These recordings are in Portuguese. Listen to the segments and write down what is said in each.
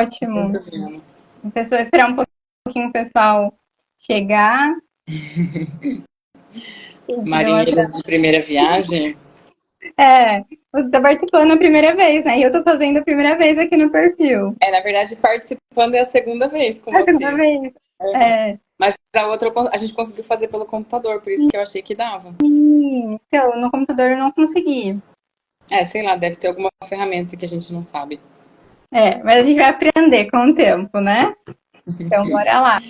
Ótimo. A pessoa esperar um pouquinho o pessoal chegar. Marinheiros de primeira viagem. Você está participando a primeira vez, né? E eu estou fazendo a primeira vez aqui no perfil. Na verdade, participando é a segunda vez com É a segunda vocês. vez. É. Mas a outra a gente conseguiu fazer pelo computador, por isso que eu achei que dava. Então, no computador eu não consegui. Sei lá, deve ter alguma ferramenta que a gente não sabe. Mas a gente vai aprender com o tempo, né? Então, bora lá.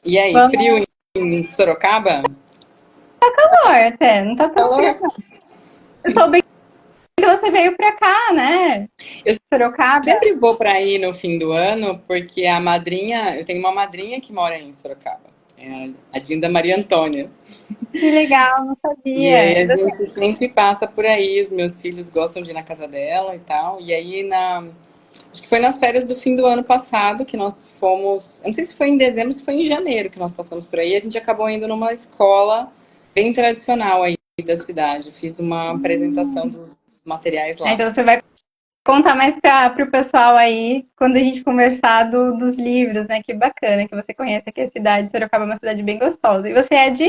E aí, frio Vamos em Sorocaba? calor até, não tá tão frio, Calor? não. Eu soube que você veio pra cá, né? Eu Sorocaba. sempre vou para aí no fim do ano, porque a madrinha, eu tenho uma madrinha que mora em Sorocaba, é a Dinda Maria Antônia. Que legal, não E aí sabia. a gente sempre passa por aí, os meus filhos gostam de ir na casa dela e tal. E aí acho que foi nas férias do fim do ano passado que nós fomos, eu não sei se foi em dezembro, se foi em janeiro que nós passamos por aí, a gente acabou indo numa escola bem tradicional aí da cidade. Fiz uma apresentação dos materiais lá. Então você vai contar mais para o pessoal aí quando a gente conversar dos livros, né? Que bacana que você conhece aqui a cidade. Sorocaba é uma cidade bem gostosa. E você é de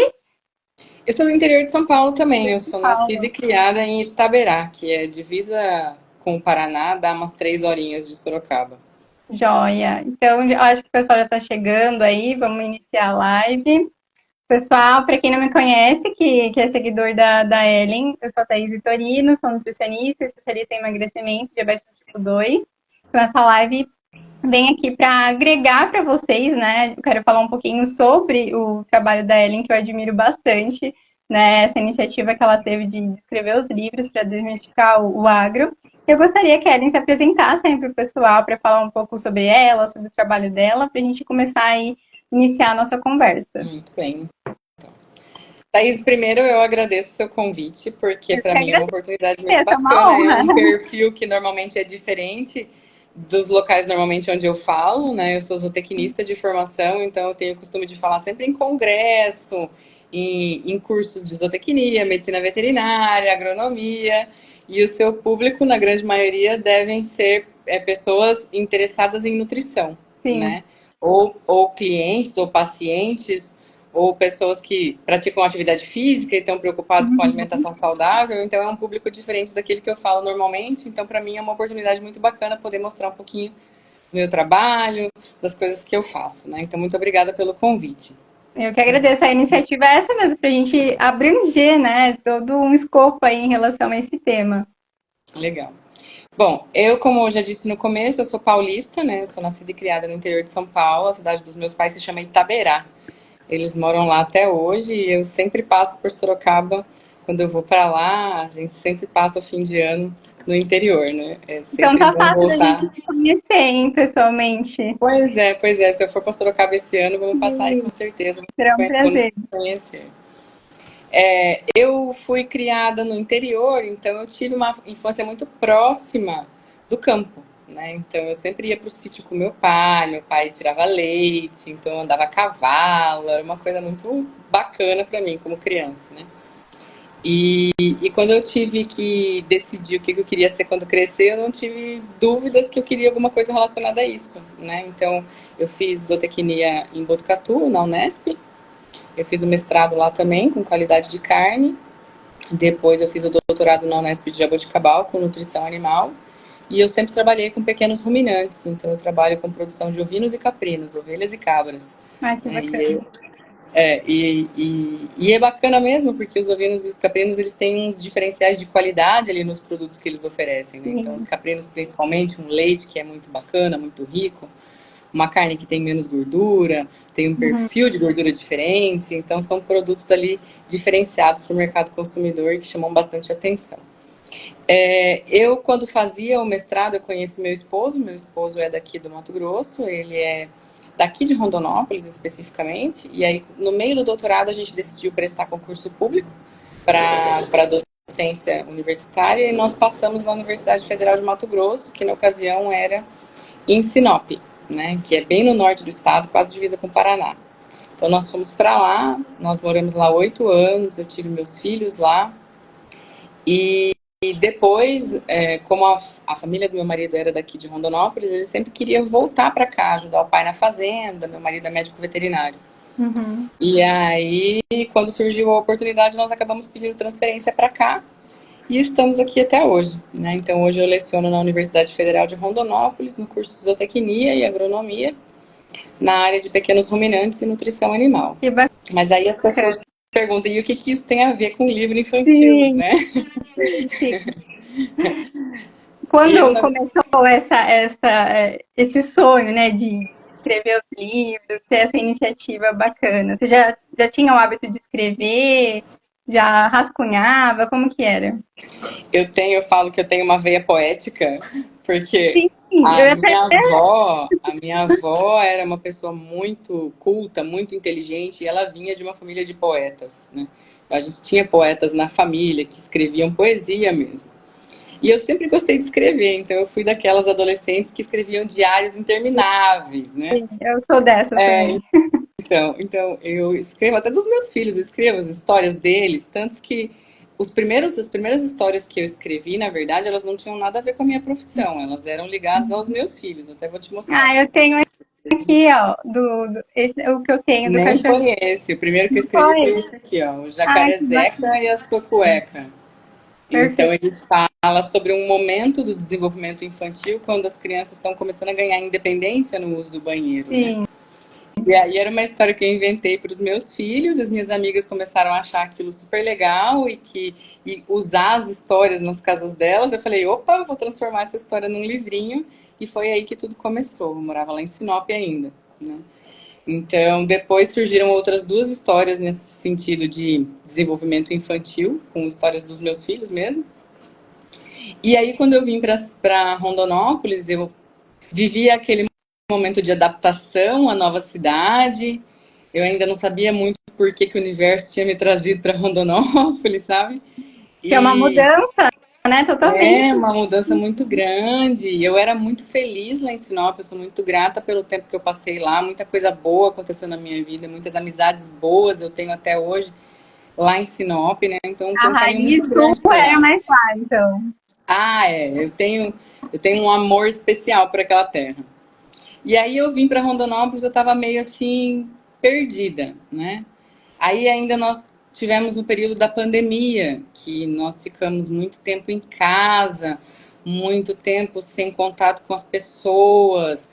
Eu sou do interior de São Paulo também. Eu São sou nascida Paulo? e criada em Itaberá, que é divisa com o Paraná, dá umas 3 horinhas de Sorocaba. Joia. Então, eu acho que o pessoal já está chegando aí. Vamos iniciar a live. Pessoal, para quem não me conhece, que é seguidor da Ellen, eu sou a Thaís Vitorino, sou nutricionista, especialista em emagrecimento, diabetes tipo 2. Então, essa live vem aqui para agregar para vocês, né? Eu quero falar um pouquinho sobre o trabalho da Ellen, que eu admiro bastante, né? Essa iniciativa que ela teve de escrever os livros para desmistificar o agro. Eu gostaria que a Ellen se apresentasse aí para o pessoal, para falar um pouco sobre ela, sobre o trabalho dela, para a gente começar a iniciar a nossa conversa. Muito bem. Thaís, primeiro eu agradeço o seu convite, porque Eu para que mim é uma agradeço, oportunidade muito é uma bacana. É honra. um perfil que normalmente é diferente dos locais normalmente onde eu falo, né? Eu sou zootecnista de formação, então eu tenho o costume de falar sempre em congresso, em cursos de zootecnia, medicina veterinária, agronomia, e o seu público, na grande maioria, devem ser pessoas interessadas em nutrição, Sim. né? Ou clientes ou pacientes ou pessoas que praticam atividade física e estão preocupadas com alimentação saudável, então é um público diferente daquele que eu falo normalmente, então para mim é uma oportunidade muito bacana poder mostrar um pouquinho do meu trabalho, das coisas que eu faço, né? Então muito obrigada pelo convite. Eu que agradeço. A iniciativa é essa mesmo, para a gente abranger, né, todo um escopo aí em relação a esse tema. Legal. Bom, eu, como eu já disse no começo, eu sou paulista, né? Eu sou nascida e criada no interior de São Paulo, a cidade dos meus pais se chama Itaberá. Eles moram lá até hoje e eu sempre passo por Sorocaba. Quando eu vou para lá, a gente sempre passa o fim de ano no interior, né? É Então sempre tá bom fácil da gente voltar. se conhecer, hein, pessoalmente. Pois é. Se eu for para Sorocaba esse ano, vamos passar aí Sim, com certeza. será um Vamos prazer. conhecer. Eu fui criada no interior, então eu tive uma infância muito próxima do campo, né? Então eu sempre ia para o sítio com meu pai tirava leite, então eu andava a cavalo, era uma coisa muito bacana para mim como criança, né? E quando eu tive que decidir o que eu queria ser quando crescer, eu não tive dúvidas que eu queria alguma coisa relacionada a isso, né? Então eu fiz zootecnia em Botucatu, na Unesp, eu fiz o mestrado lá também, com qualidade de carne. Depois eu fiz o doutorado na Unesp de Jaboticabal, com nutrição animal. E eu sempre trabalhei com pequenos ruminantes, então eu trabalho com produção de ovinos e caprinos, ovelhas e cabras. Ai, que Né? bacana. E é bacana mesmo, porque os ovinos e os caprinos eles têm uns diferenciais de qualidade ali nos produtos que eles oferecem. Né? Então, os Sim. caprinos, principalmente, um leite que é muito bacana, muito rico, uma carne que tem menos gordura, tem um Uhum. perfil de gordura diferente, então são produtos ali diferenciados para o mercado consumidor que chamam bastante atenção. Eu, quando fazia o mestrado, eu conheci meu esposo é daqui do Mato Grosso, ele é daqui de Rondonópolis especificamente, e aí no meio do doutorado a gente decidiu prestar concurso público para docência universitária e nós passamos na Universidade Federal de Mato Grosso, que na ocasião era em Sinop, né, que é bem no norte do estado, quase divisa com o Paraná. Então nós fomos para lá, nós moramos lá 8 anos, eu tive meus filhos lá depois, como a família do meu marido era daqui de Rondonópolis, ele sempre queria voltar para cá, ajudar o pai na fazenda. Meu marido é médico veterinário. Uhum. E aí, quando surgiu a oportunidade, nós acabamos pedindo transferência para cá e estamos aqui até hoje, né? Então, hoje eu leciono na Universidade Federal de Rondonópolis, no curso de zootecnia e agronomia, na área de pequenos ruminantes e nutrição animal. Que bacana. Mas aí as pessoas perguntam, e o que isso tem a ver com livro infantil, Sim, né? sim. Eu, Quando na começou esse sonho, né, de escrever os livros, ter essa iniciativa bacana, você já tinha o hábito de escrever? Já rascunhava? Como que era? eu falo que eu tenho uma veia poética, porque Sim, a eu até. minha avó, a minha avó era uma pessoa muito culta, muito inteligente, e ela vinha de uma família de poetas, né? A gente tinha poetas na família que escreviam poesia mesmo. E eu sempre gostei de escrever, então eu fui daquelas adolescentes que escreviam diários intermináveis, né? Eu sou dessas também. Então eu escrevo até dos meus filhos, eu escrevo as histórias deles, tanto que as primeiras histórias que eu escrevi, na verdade, elas não tinham nada a ver com a minha profissão, elas eram ligadas aos meus filhos, até vou te mostrar. Ah, eu tenho aqui, ó, o que eu tenho do Nem cachorrinho. foi esse, o primeiro que eu escrevi foi Foi? esse aqui, ó, o Ai, que bacana. Jacarezeca e a sua cueca. Então Perfeito. ele fala sobre um momento do desenvolvimento infantil quando as crianças estão começando a ganhar independência no uso do banheiro, né? Sim. E aí era uma história que eu inventei para os meus filhos, as minhas amigas começaram a achar aquilo super legal e usar as histórias nas casas delas. Eu falei, opa, eu vou transformar essa história num livrinho. E foi aí que tudo começou. Eu morava lá em Sinop ainda, né? Então, depois surgiram outras duas histórias nesse sentido de desenvolvimento infantil, com histórias dos meus filhos mesmo. E aí, quando eu vim para Rondonópolis, eu vivi aquele momento de adaptação à nova cidade. Eu ainda não sabia muito por que o universo tinha me trazido para Rondonópolis, sabe? Que é uma E mudança, né? é Totalmente. uma mudança muito grande. Eu era muito feliz lá em Sinop, eu sou muito grata pelo tempo que eu passei lá. Muita coisa boa aconteceu na minha vida, muitas amizades boas eu tenho até hoje lá em Sinop, né? Então tem A um carinho raiz muito grande sua por era lá. mais lá, então. Ah, eu tenho um amor especial por aquela terra. E aí eu vim para Rondonópolis, eu estava meio assim perdida, né? Aí ainda nós tivemos um período da pandemia, que nós ficamos muito tempo em casa, muito tempo sem contato com as pessoas,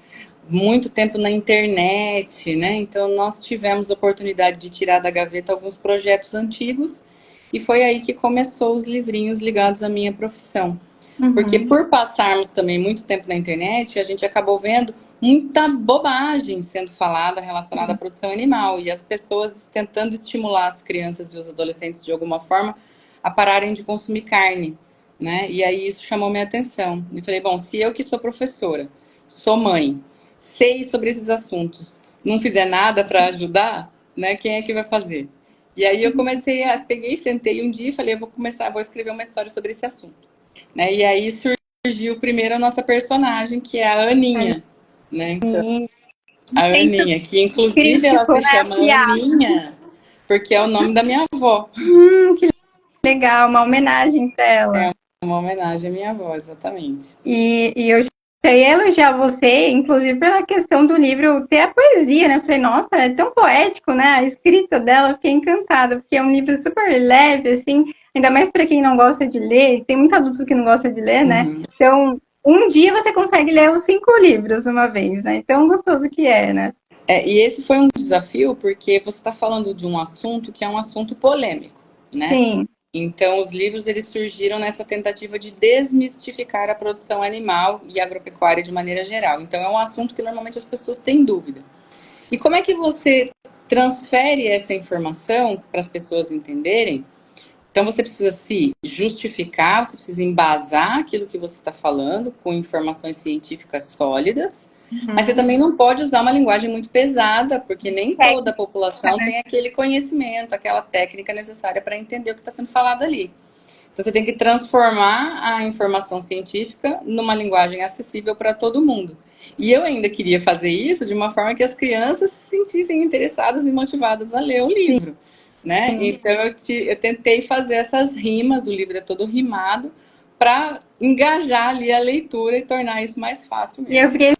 muito tempo na internet, né? Então nós tivemos a oportunidade de tirar da gaveta alguns projetos antigos e foi aí que começou os livrinhos ligados à minha profissão. Porque Uhum. por passarmos também muito tempo na internet, a gente acabou vendo muita bobagem sendo falada relacionada à produção animal e as pessoas tentando estimular as crianças e os adolescentes de alguma forma a pararem de consumir carne, né? E aí isso chamou minha atenção. E falei, bom, se eu que sou professora, sou mãe, sei sobre esses assuntos, não fizer nada para ajudar, né? Quem é que vai fazer? E aí eu peguei, sentei um dia e falei, vou escrever uma história sobre esse assunto, né? E aí surgiu primeiro a nossa personagem, que é a Aninha, né? Então, E a senso Aninha, que inclusive ela crítico, se né? chama Aninha porque é o nome da minha avó. Que legal, uma homenagem para ela. Uma homenagem à minha avó, exatamente. E eu já ia elogiar você, inclusive pela questão do livro ter a poesia, né? Eu falei, nossa, é tão poético, né? A escrita dela, eu fiquei encantada, porque é um livro super leve, assim, ainda mais para quem não gosta de ler. Tem muito adulto que não gosta de ler, né? Uhum. Então, um dia você consegue ler os 5 livros uma vez, né? Tão gostoso que é, né? E esse foi um desafio porque você está falando de um assunto que é um assunto polêmico, né? Sim, Então, os livros eles surgiram nessa tentativa de desmistificar a produção animal e agropecuária de maneira geral. Então, é um assunto que normalmente as pessoas têm dúvida. E como é que você transfere essa informação para as pessoas entenderem? Então, você precisa se justificar, você precisa embasar aquilo que você está falando com informações científicas sólidas, mas você uhum. também não pode usar uma linguagem muito pesada, porque nem toda a Técnica, população né? tem aquele conhecimento, aquela técnica necessária para entender o que está sendo falado ali. Então, você tem que transformar a informação científica numa linguagem acessível para todo mundo. E eu ainda queria fazer isso de uma forma que as crianças se sentissem interessadas e motivadas a ler o livro, né? Sim. Então eu tentei fazer essas rimas, o livro é todo rimado, para engajar ali a leitura e tornar isso mais fácil mesmo. E eu fiquei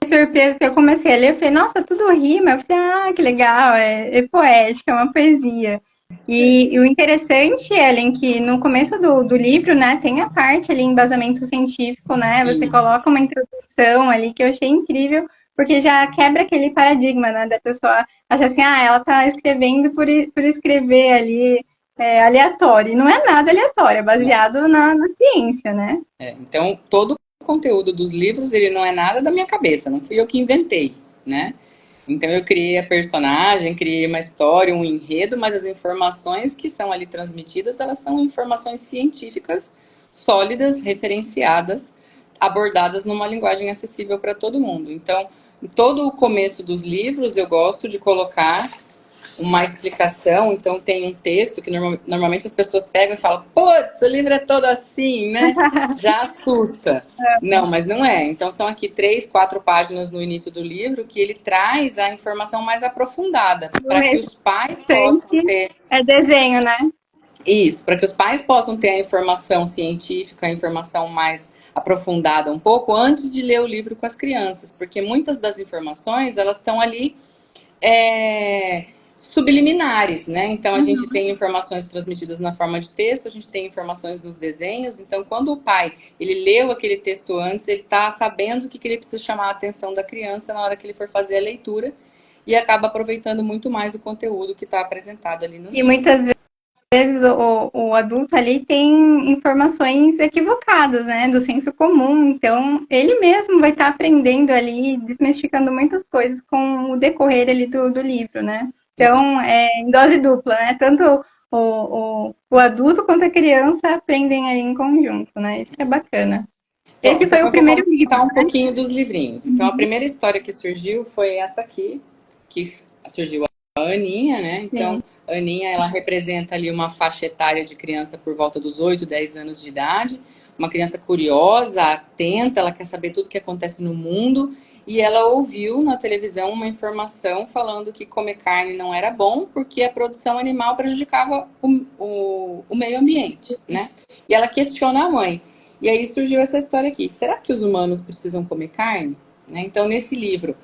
surpresa porque eu comecei a ler, eu falei, nossa, tudo rima. Eu falei, ah, que legal, é poética, é uma poesia. E o interessante, Ellen, que no começo do livro, né, tem a parte ali, embasamento científico, né, você Isso. coloca uma introdução ali que eu achei incrível, porque já quebra aquele paradigma, né, da pessoa achar assim, ah, ela tá escrevendo por escrever ali, aleatório. E não é nada aleatório, é baseado na ciência, né? Então, todo o conteúdo dos livros, ele não é nada da minha cabeça, não fui eu que inventei, né? Então eu criei a personagem, criei uma história, um enredo, mas as informações que são ali transmitidas, elas são informações científicas, sólidas, referenciadas, abordadas numa linguagem acessível para todo mundo. Então, em todo o começo dos livros, eu gosto de colocar uma explicação, então tem um texto que normalmente as pessoas pegam e falam, putz, o livro é todo assim, né? Já assusta. Não, mas não é. Então são aqui 3, 4 páginas no início do livro que ele traz a informação mais aprofundada, O para que os pais possam restante ter é desenho, né? isso, para que os pais possam ter a informação científica, a informação mais aprofundada um pouco antes de ler o livro com as crianças, porque muitas das informações elas estão ali subliminares, né? Então a gente tem informações transmitidas na forma de texto, a gente tem informações nos desenhos. Então, quando o pai ele leu aquele texto antes, ele está sabendo o que ele precisa chamar a atenção da criança na hora que ele for fazer a leitura e acaba aproveitando muito mais o conteúdo que está apresentado ali no E livro. muitas vezes o adulto ali tem informações equivocadas, né, do senso comum. Então, ele mesmo vai estar aprendendo ali, desmistificando muitas coisas com o decorrer ali do livro, né? Então, é em dose dupla, né? Tanto o adulto quanto a criança aprendem ali em conjunto, né? Isso que é bacana. Bom, Esse foi então o eu vou primeiro livro, contar um né? pouquinho dos livrinhos. Então, a primeira história que surgiu foi essa aqui, que surgiu a Aninha, né? Sim. Então, a Aninha, ela representa ali uma faixa etária de criança por volta dos 8, 10 anos de idade. Uma criança curiosa, atenta, ela quer saber tudo o que acontece no mundo. E ela ouviu na televisão uma informação falando que comer carne não era bom porque a produção animal prejudicava o meio ambiente, né? E ela questiona a mãe. E aí surgiu essa história aqui. Será que os humanos precisam comer carne? Né? Então, nesse livro,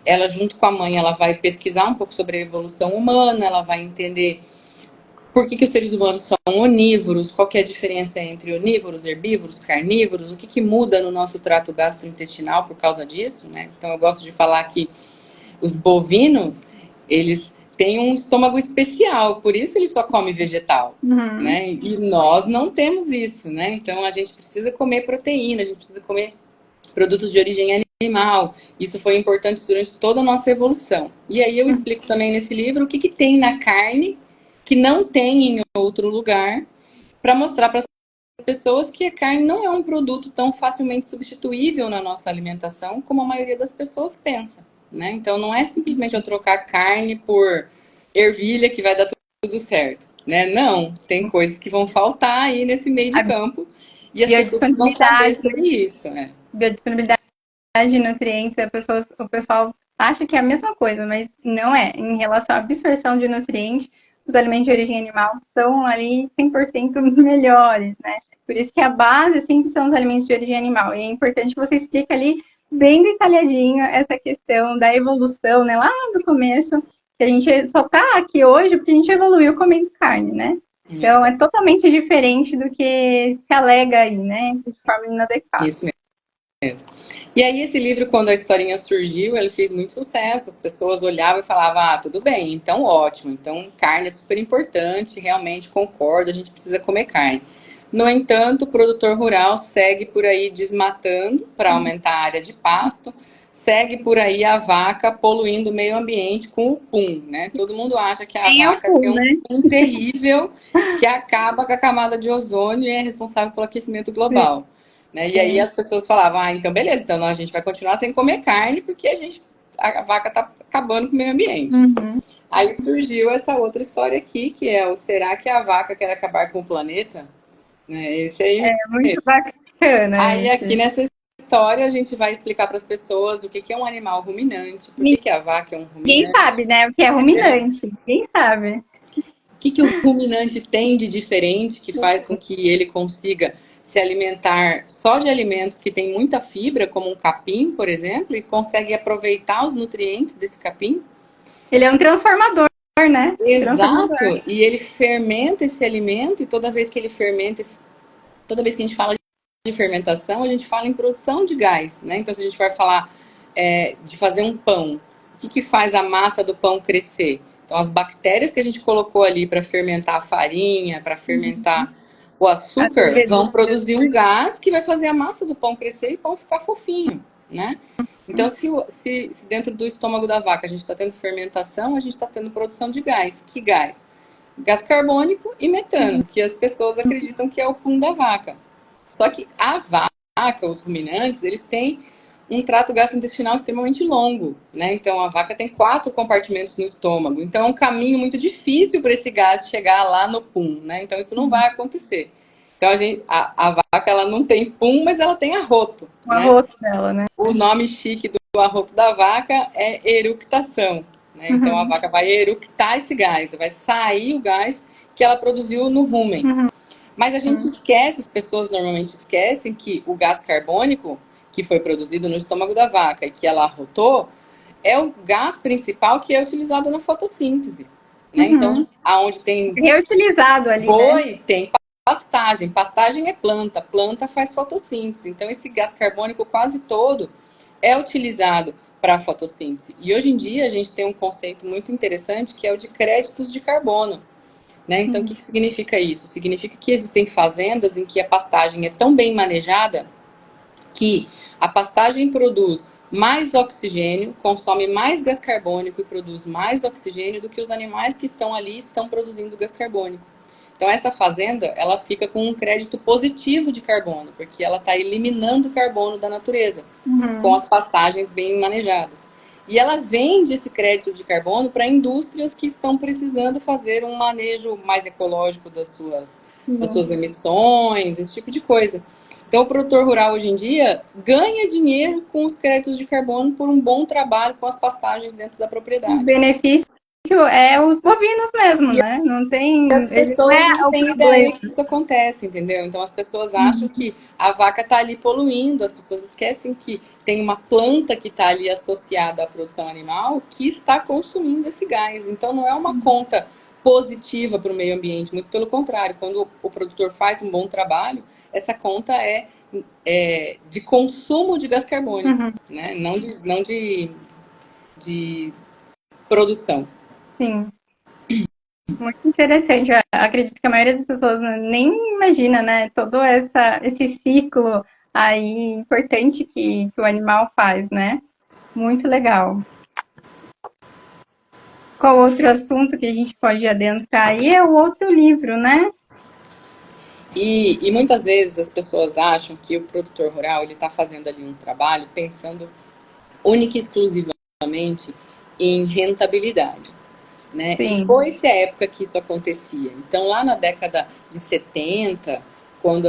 ela, junto com a mãe, ela vai pesquisar um pouco sobre a evolução humana, ela vai entender por que os seres humanos são onívoros, qual que é a diferença entre onívoros, herbívoros, carnívoros, o que muda no nosso trato gastrointestinal por causa disso. Né? Então, eu gosto de falar que os bovinos, eles têm um estômago especial, por isso eles só comem vegetal. Uhum. Né? E nós não temos isso, né? Então a gente precisa comer proteína, a gente precisa comer produtos de origem animal. Isso foi importante durante toda a nossa evolução. E aí eu explico também nesse livro o que tem na carne que não tem em outro lugar, para mostrar para as pessoas que a carne não é um produto tão facilmente substituível na nossa alimentação como a maioria das pessoas pensa. Né? Então não é simplesmente eu trocar carne por ervilha que vai dar tudo certo. Né? Não, tem coisas que vão faltar aí nesse meio de A campo e as pessoas precisam saber biodisponibilidade, sobre isso. Né? biodisponibilidade de nutrientes, o pessoal acha que é a mesma coisa, mas não é. Em relação à absorção de nutrientes, os alimentos de origem animal são ali 100% melhores, né? Por isso que a base sempre são os alimentos de origem animal. E é importante que você explique ali bem detalhadinho essa questão da evolução, né? Lá do começo, que a gente só tá aqui hoje porque a gente evoluiu comendo carne, né? Então é totalmente diferente do que se alega aí, né? De forma inadequada. Isso mesmo. E aí esse livro, quando a historinha surgiu, ele fez muito sucesso. As pessoas olhavam e falavam, ah, tudo bem, então ótimo. Então carne é super importante, realmente concordo, a gente precisa comer carne. No entanto, o produtor rural segue por aí desmatando para aumentar a área de pasto, segue por aí a vaca poluindo o meio ambiente com o pum, né? Todo mundo acha que a Tem o vaca tem pum, um né? pum terrível que acaba com a camada de ozônio e é responsável pelo aquecimento global. Né? E aí as pessoas falavam, ah, então beleza, então a gente vai continuar sem comer carne porque a vaca está acabando com o meio ambiente. Uhum. Aí surgiu essa outra história aqui, que é o será que a vaca quer acabar com o planeta? Né? Esse aí. É muito bacana Aí aqui esse. nessa história a gente vai explicar para as pessoas o que é um animal ruminante, por que a vaca é um Ninguém ruminante, sabe, né? O que é ruminante. Ninguém sabe. o que o ruminante tem de diferente que faz com que ele consiga se alimentar só de alimentos que têm muita fibra, como um capim, por exemplo, e consegue aproveitar os nutrientes desse capim. Ele é um transformador, né? Transformador. Exato, e ele fermenta esse alimento, e toda vez que ele fermenta, toda vez que a gente fala de fermentação, a gente fala em produção de gás, né? Então, se a gente vai falar de fazer um pão, o que faz a massa do pão crescer? Então, as bactérias que a gente colocou ali para fermentar a farinha, para fermentar o açúcar, vão produzir um gás que vai fazer a massa do pão crescer e o pão ficar fofinho, né? Então, se dentro do estômago da vaca a gente está tendo fermentação, a gente está tendo produção de gás. Que gás? Gás carbônico e metano, que as pessoas acreditam que é o pum da vaca. Só que a vaca, os ruminantes, eles têm um trato gastrointestinal extremamente longo, né? Então a vaca tem 4 compartimentos no estômago. Então é um caminho muito difícil para esse gás chegar lá no pum, né? Então isso não vai acontecer. Então a vaca ela não tem pum, mas ela tem arroto. O arroto dela, né? O nome chique do arroto da vaca é eructação. Né? Então a vaca vai eructar esse gás, vai sair o gás que ela produziu no rumen. Mas a gente esquece, as pessoas normalmente esquecem que o gás carbônico que foi produzido no estômago da vaca e que ela arrotou é o gás principal que é utilizado na fotossíntese. Né? Então, aonde tem reutilizado ali, boi, né? tem pastagem. Pastagem é planta, planta faz fotossíntese. Então, esse gás carbônico quase todo é utilizado para a fotossíntese. E hoje em dia a gente tem um conceito muito interessante que é o de créditos de carbono. Né? Então, o que significa isso? Significa que existem fazendas em que a pastagem é tão bem manejada que a pastagem produz mais oxigênio, consome mais gás carbônico e produz mais oxigênio do que os animais que estão ali estão produzindo gás carbônico. Então, essa fazenda, ela fica com um crédito positivo de carbono, porque ela está eliminando carbono da natureza, com as pastagens bem manejadas. E ela vende esse crédito de carbono para indústrias que estão precisando fazer um manejo mais ecológico das suas emissões, esse tipo de coisa. Então, o produtor rural hoje em dia ganha dinheiro com os créditos de carbono por um bom trabalho com as pastagens dentro da propriedade. O benefício é os bovinos mesmo, né? Não tem. As pessoas não têm ideia que isso acontece, entendeu? Então as pessoas acham que a vaca está ali poluindo, as pessoas esquecem que tem uma planta que está ali associada à produção animal que está consumindo esse gás. Então não é uma conta positiva para o meio ambiente, muito pelo contrário, quando o produtor faz um bom trabalho, essa conta é de consumo de gás carbônico, né? Não de produção. Sim. Muito interessante. Eu acredito que a maioria das pessoas nem imagina, né? Todo esse ciclo aí importante que o animal faz, né? Muito legal. Qual outro assunto que a gente pode adentrar aí é o outro livro, né? E muitas vezes as pessoas acham que o produtor rural ele está fazendo ali um trabalho pensando única e exclusivamente em rentabilidade. Né? E foi-se a época que isso acontecia. Então, lá na década de 70, quando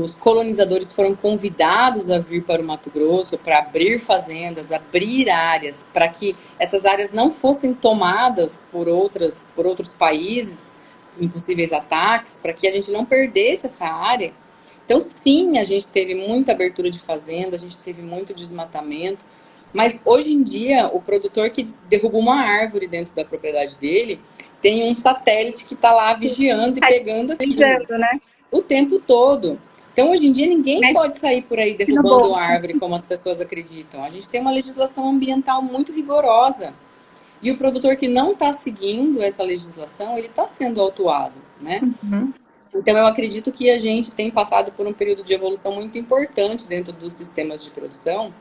os colonizadores foram convidados a vir para o Mato Grosso para abrir fazendas, abrir áreas, para que essas áreas não fossem tomadas por outros países, em possíveis ataques, para que a gente não perdesse essa área. Então, sim, a gente teve muita abertura de fazenda, a gente teve muito desmatamento, mas hoje em dia, o produtor que derruba uma árvore dentro da propriedade dele tem um satélite que está lá vigiando e pegando aquilo o tempo todo. Então, hoje em dia, ninguém pode sair por aí derrubando árvore como as pessoas acreditam. A gente tem uma legislação ambiental muito rigorosa. E o produtor que não está seguindo essa legislação, ele está sendo autuado, né? Então, eu acredito que a gente tem passado por um período de evolução muito importante dentro dos sistemas de produção.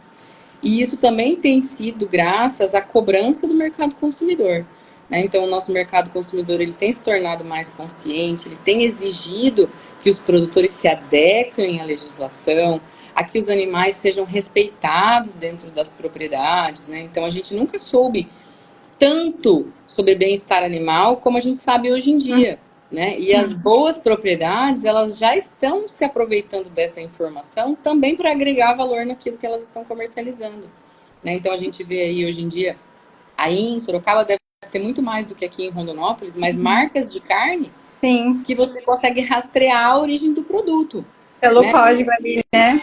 E isso também tem sido graças à cobrança do mercado consumidor. Né? Então, o nosso mercado consumidor ele tem se tornado mais consciente, ele tem exigido que os produtores se adequem à legislação, a que os animais sejam respeitados dentro das propriedades. Né? Então, a gente nunca soube tanto sobre bem-estar animal como a gente sabe hoje em dia. Né? E as boas propriedades, elas já estão se aproveitando dessa informação também para agregar valor naquilo que elas estão comercializando. Né? Então, a gente vê aí hoje em dia, aí em Sorocaba deve ter muito mais do que aqui em Rondonópolis, mas marcas de carne Sim, que você consegue rastrear a origem do produto, pelo né? código ali, né?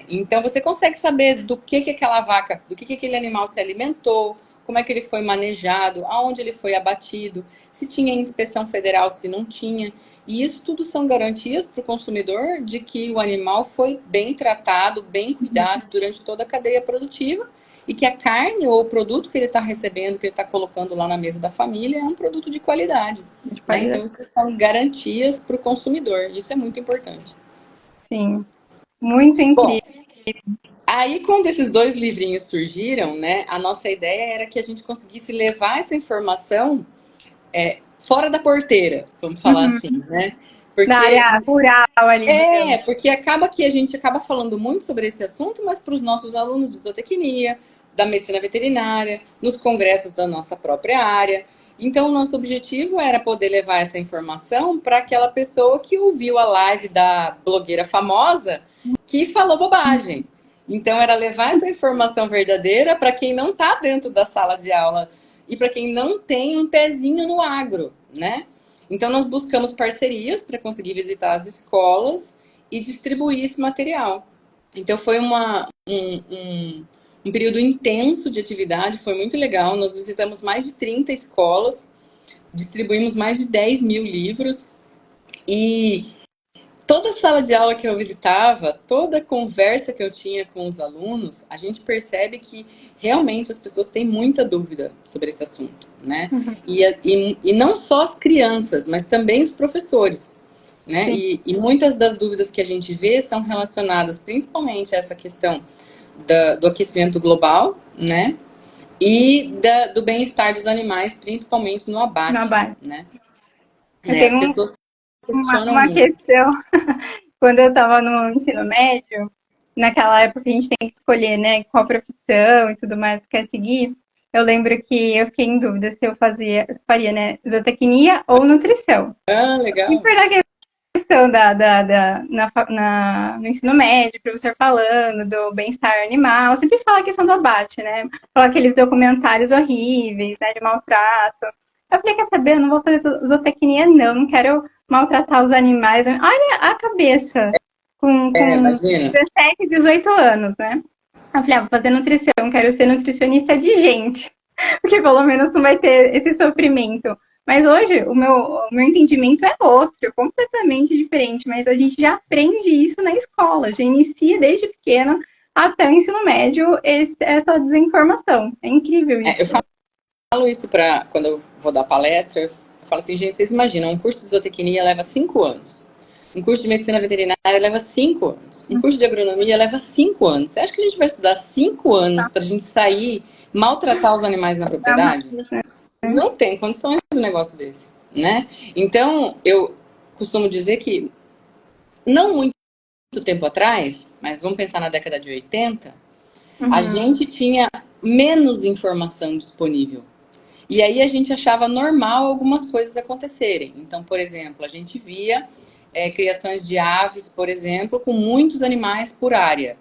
Então você consegue saber do que aquela vaca, do que aquele animal se alimentou, como é que ele foi manejado, aonde ele foi abatido, se tinha inspeção federal, se não tinha. E isso tudo são garantias para o consumidor de que o animal foi bem tratado, bem cuidado durante toda a cadeia produtiva e que a carne ou o produto que ele está recebendo, que ele está colocando lá na mesa da família, é um produto de qualidade. De Né? Então, qualidade. isso são garantias para o consumidor. Isso é muito importante. Sim, muito Bom, incrível. aí, quando esses dois livrinhos surgiram, né, a nossa ideia era que a gente conseguisse levar essa informação fora da porteira, vamos falar Uhum. assim, né? Da Porque área rural ali, digamos. porque acaba que a gente acaba falando muito sobre esse assunto, mas para os nossos alunos de zootecnia, da medicina veterinária, nos congressos da nossa própria área. Então, o nosso objetivo era poder levar essa informação para aquela pessoa que ouviu a live da blogueira famosa que falou bobagem. Então, era levar essa informação verdadeira para quem não está dentro da sala de aula e para quem não tem um pezinho no agro, né? Então, nós buscamos parcerias para conseguir visitar as escolas e distribuir esse material. Então, foi um período intenso de atividade, foi muito legal. Nós visitamos mais de 30 escolas, distribuímos mais de 10 mil livros e toda sala de aula que eu visitava, toda conversa que eu tinha com os alunos, a gente percebe que realmente as pessoas têm muita dúvida sobre esse assunto, né? Uhum. E não só as crianças, mas também os professores, né? Sim, E muitas das dúvidas que a gente vê são relacionadas principalmente a essa questão do aquecimento global, né? E do bem-estar dos animais, principalmente no na abate, base. né? Eu As tenho pessoas uma, questionam uma muito. questão. Quando eu estava no ensino médio, naquela época a gente tem que escolher, né, qual profissão e tudo mais que quer seguir. Eu lembro que eu fiquei em dúvida se eu faria, né, zootecnia ou nutrição. Ah, E legal. por a questão no ensino médio, o professor falando do bem-estar animal, sempre fala a questão do abate, né? Fala aqueles documentários horríveis, né, de maltrato. Eu falei, quer saber, eu não vou fazer zootecnia, não quero maltratar os animais. Olha a cabeça, com Imagina. 17, 18 anos, né? Eu falei, vou fazer nutrição, quero ser nutricionista de gente, porque pelo menos não vai ter esse sofrimento. Mas hoje o meu entendimento é outro, completamente diferente, mas a gente já aprende isso na escola, já inicia desde pequeno até o ensino médio essa desinformação. É incrível Eu isso. falo isso para quando eu vou dar palestra, eu falo assim, gente, vocês imaginam, um curso de zootecnia leva 5 anos. Um curso de medicina veterinária leva 5 anos. Um curso de agronomia leva 5 anos. Você acha que a gente vai estudar 5 anos para a gente sair, maltratar os animais na propriedade? Não tem condições de um negócio desse, né? Então, eu costumo dizer que não muito tempo atrás, mas vamos pensar na década de 80, a Uhum. gente tinha menos informação disponível. E aí a gente achava normal algumas coisas acontecerem. Então, por exemplo, a gente via criações de aves, por exemplo, com muitos animais por área.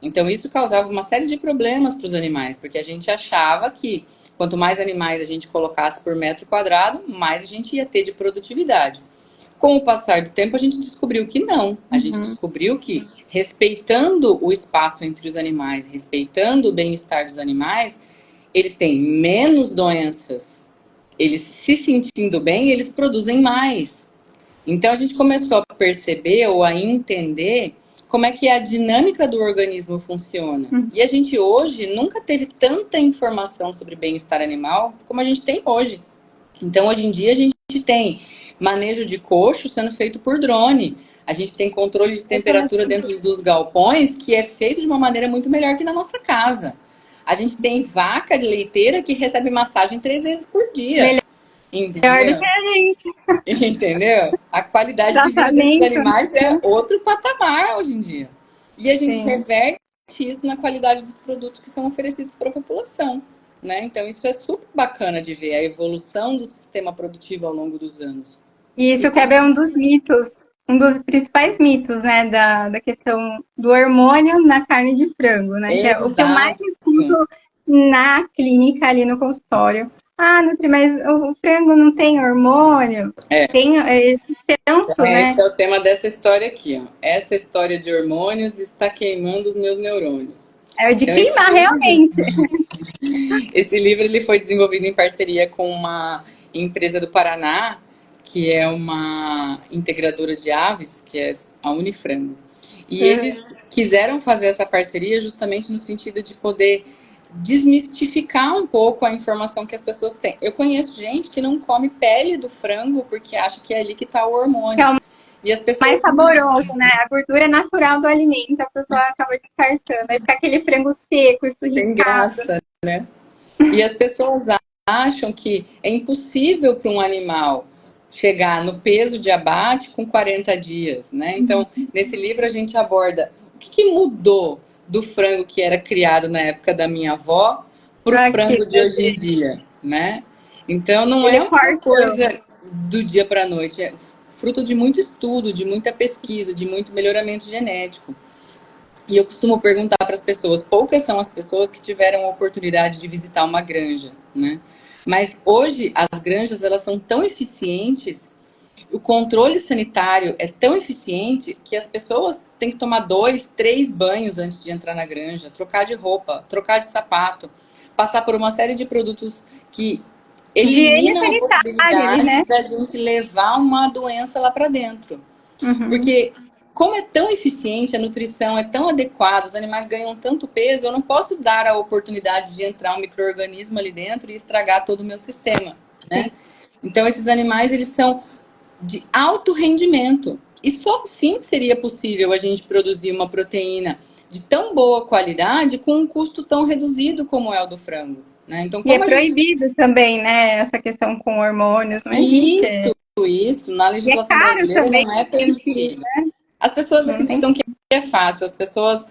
Então, isso causava uma série de problemas para os animais, porque a gente achava que quanto mais animais a gente colocasse por metro quadrado, mais a gente ia ter de produtividade. Com o passar do tempo, a gente descobriu que não. A gente Uhum. descobriu que, respeitando o espaço entre os animais, respeitando o bem-estar dos animais, eles têm menos doenças. Eles se sentindo bem, eles produzem mais. Então a gente começou a perceber ou a entender como é que a dinâmica do organismo funciona. Uhum. E a gente hoje nunca teve tanta informação sobre bem-estar animal como a gente tem hoje. Então hoje em dia a gente tem manejo de coxo sendo feito por drone. A gente tem controle de temperatura dentro dos galpões que é feito de uma maneira muito melhor que na nossa casa. A gente tem vaca de leiteira que recebe massagem 3 vezes por dia. Melhor do que Entendeu? a gente. Entendeu? A qualidade de vida desses Tratamento, animais é né? outro patamar hoje em dia. E a gente Sim. reverte isso na qualidade dos produtos que são oferecidos para a população. Né? Então, isso é super bacana de ver a evolução do sistema produtivo ao longo dos anos. E E isso como quebra um isso. dos mitos, um dos principais mitos, né, da questão do hormônio na carne de frango, né, que é o que eu mais Exato. escuto na clínica, ali no consultório. Ah, Nutri, mas o frango não tem hormônio? É, Tem senso, então né? esse é o tema dessa história aqui, ó. Essa história de hormônios está queimando os meus neurônios. É o de Então esse queimar, livro, realmente. esse livro ele foi desenvolvido em parceria com uma empresa do Paraná, que é uma integradora de aves, que é a Unifrango. E eles quiseram fazer essa parceria justamente no sentido de poder desmistificar um pouco a informação que as pessoas têm. Eu conheço gente que não come pele do frango porque acha que é ali que está o Que é hormônio. o E as mais pessoas saboroso, né? A gordura natural do alimento, a pessoa acaba descartando. Aí fica aquele frango seco, têm esturricado. graça. E as pessoas acham que é impossível para um animal chegar no peso de abate com 40 dias, né? Então, nesse livro a gente aborda o que mudou do frango que era criado na época da minha avó para o Aqui, frango de hoje em dia, né? Então, não ele é uma corta. coisa do dia para a noite, é fruto de muito estudo, de muita pesquisa, de muito melhoramento genético. E eu costumo perguntar para as pessoas, poucas são as pessoas que tiveram a oportunidade de visitar uma granja, né? Mas hoje as granjas elas são tão eficientes, o controle sanitário é tão eficiente que as pessoas têm que tomar 2, 3 banhos antes de entrar na granja, trocar de roupa, trocar de sapato, passar por uma série de produtos que Higiene eliminam a sanitária ali, possibilidade né? da gente levar uma doença lá para dentro. Uhum. Porque como é tão eficiente, a nutrição é tão adequada, os animais ganham tanto peso, eu não posso dar a oportunidade de entrar um micro-organismo ali dentro e estragar todo o meu sistema, Sim. né? Então, esses animais, eles são de alto rendimento. E só assim seria possível a gente produzir uma proteína de tão boa qualidade com um custo tão reduzido como é o do frango, né? Então, E é como a gente... proibido também, né? Essa questão com hormônios, não existe. Isso, na E é legislação caro brasileira também não é esse, permitido. As pessoas não tem. acreditam que é fácil, as pessoas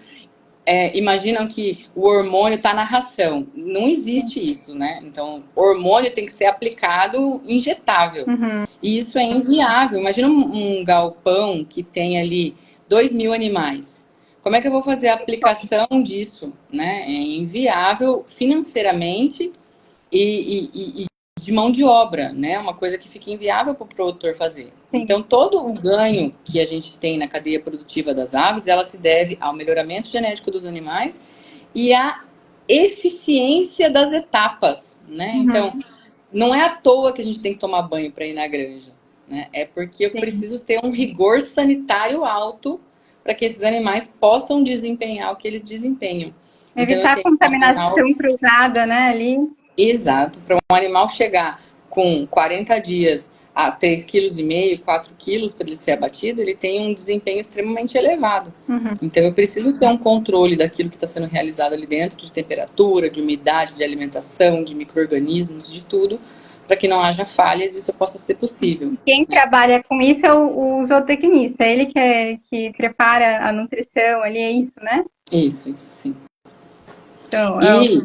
imaginam que o hormônio está na ração. Não existe isso, né? Então, o hormônio tem que ser aplicado injetável. Uhum. E isso é inviável. Imagina um galpão que tem ali 2.000 animais. Como é que eu vou fazer a aplicação disso, né? É inviável financeiramente e de mão de obra, né? Uma coisa que fica inviável para o produtor fazer. Sim. Então, todo o ganho que a gente tem na cadeia produtiva das aves, ela se deve ao melhoramento genético dos animais e à eficiência das etapas, né? Então, Uhum. não é à toa que a gente tem que tomar banho para ir na granja, né? É porque eu Sim. preciso ter um rigor sanitário alto para que esses animais possam desempenhar o que eles desempenham. Então, eu Evitar a tenho um animal. contaminação cruzada, né? Ali. Exato. Para um animal chegar com 40 dias a 3,5 kg, 4 quilos para ele ser abatido, ele tem um desempenho extremamente elevado. Uhum. Então, eu preciso ter um controle daquilo que está sendo realizado ali dentro, de temperatura, de umidade, de alimentação, de micro-organismos, de tudo, para que não haja falhas e isso possa ser possível. Quem Né? trabalha com isso é o zootecnista, ele que prepara a nutrição ali, é isso, né? Isso, sim. Então, E,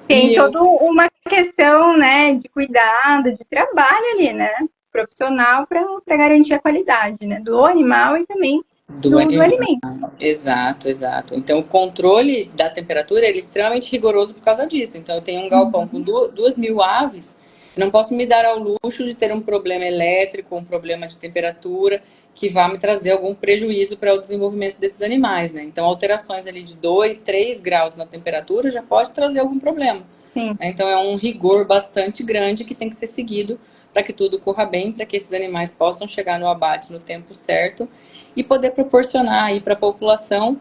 tem e eu, toda uma questão, né, de cuidado, de trabalho ali, né? Profissional para garantir a qualidade, né? Do animal e também do do animal. alimento. Exato, exato. Então, o controle da temperatura ele é extremamente rigoroso por causa disso. Então, eu tenho um galpão com 2.000 aves, não posso me dar ao luxo de ter um problema elétrico, um problema de temperatura que vá me trazer algum prejuízo para o desenvolvimento desses animais, né? Então, alterações ali de 2, 3 graus na temperatura já pode trazer algum problema. Sim. Então, é um rigor bastante grande que tem que ser seguido para que tudo corra bem, para que esses animais possam chegar no abate no tempo certo e poder proporcionar aí para a população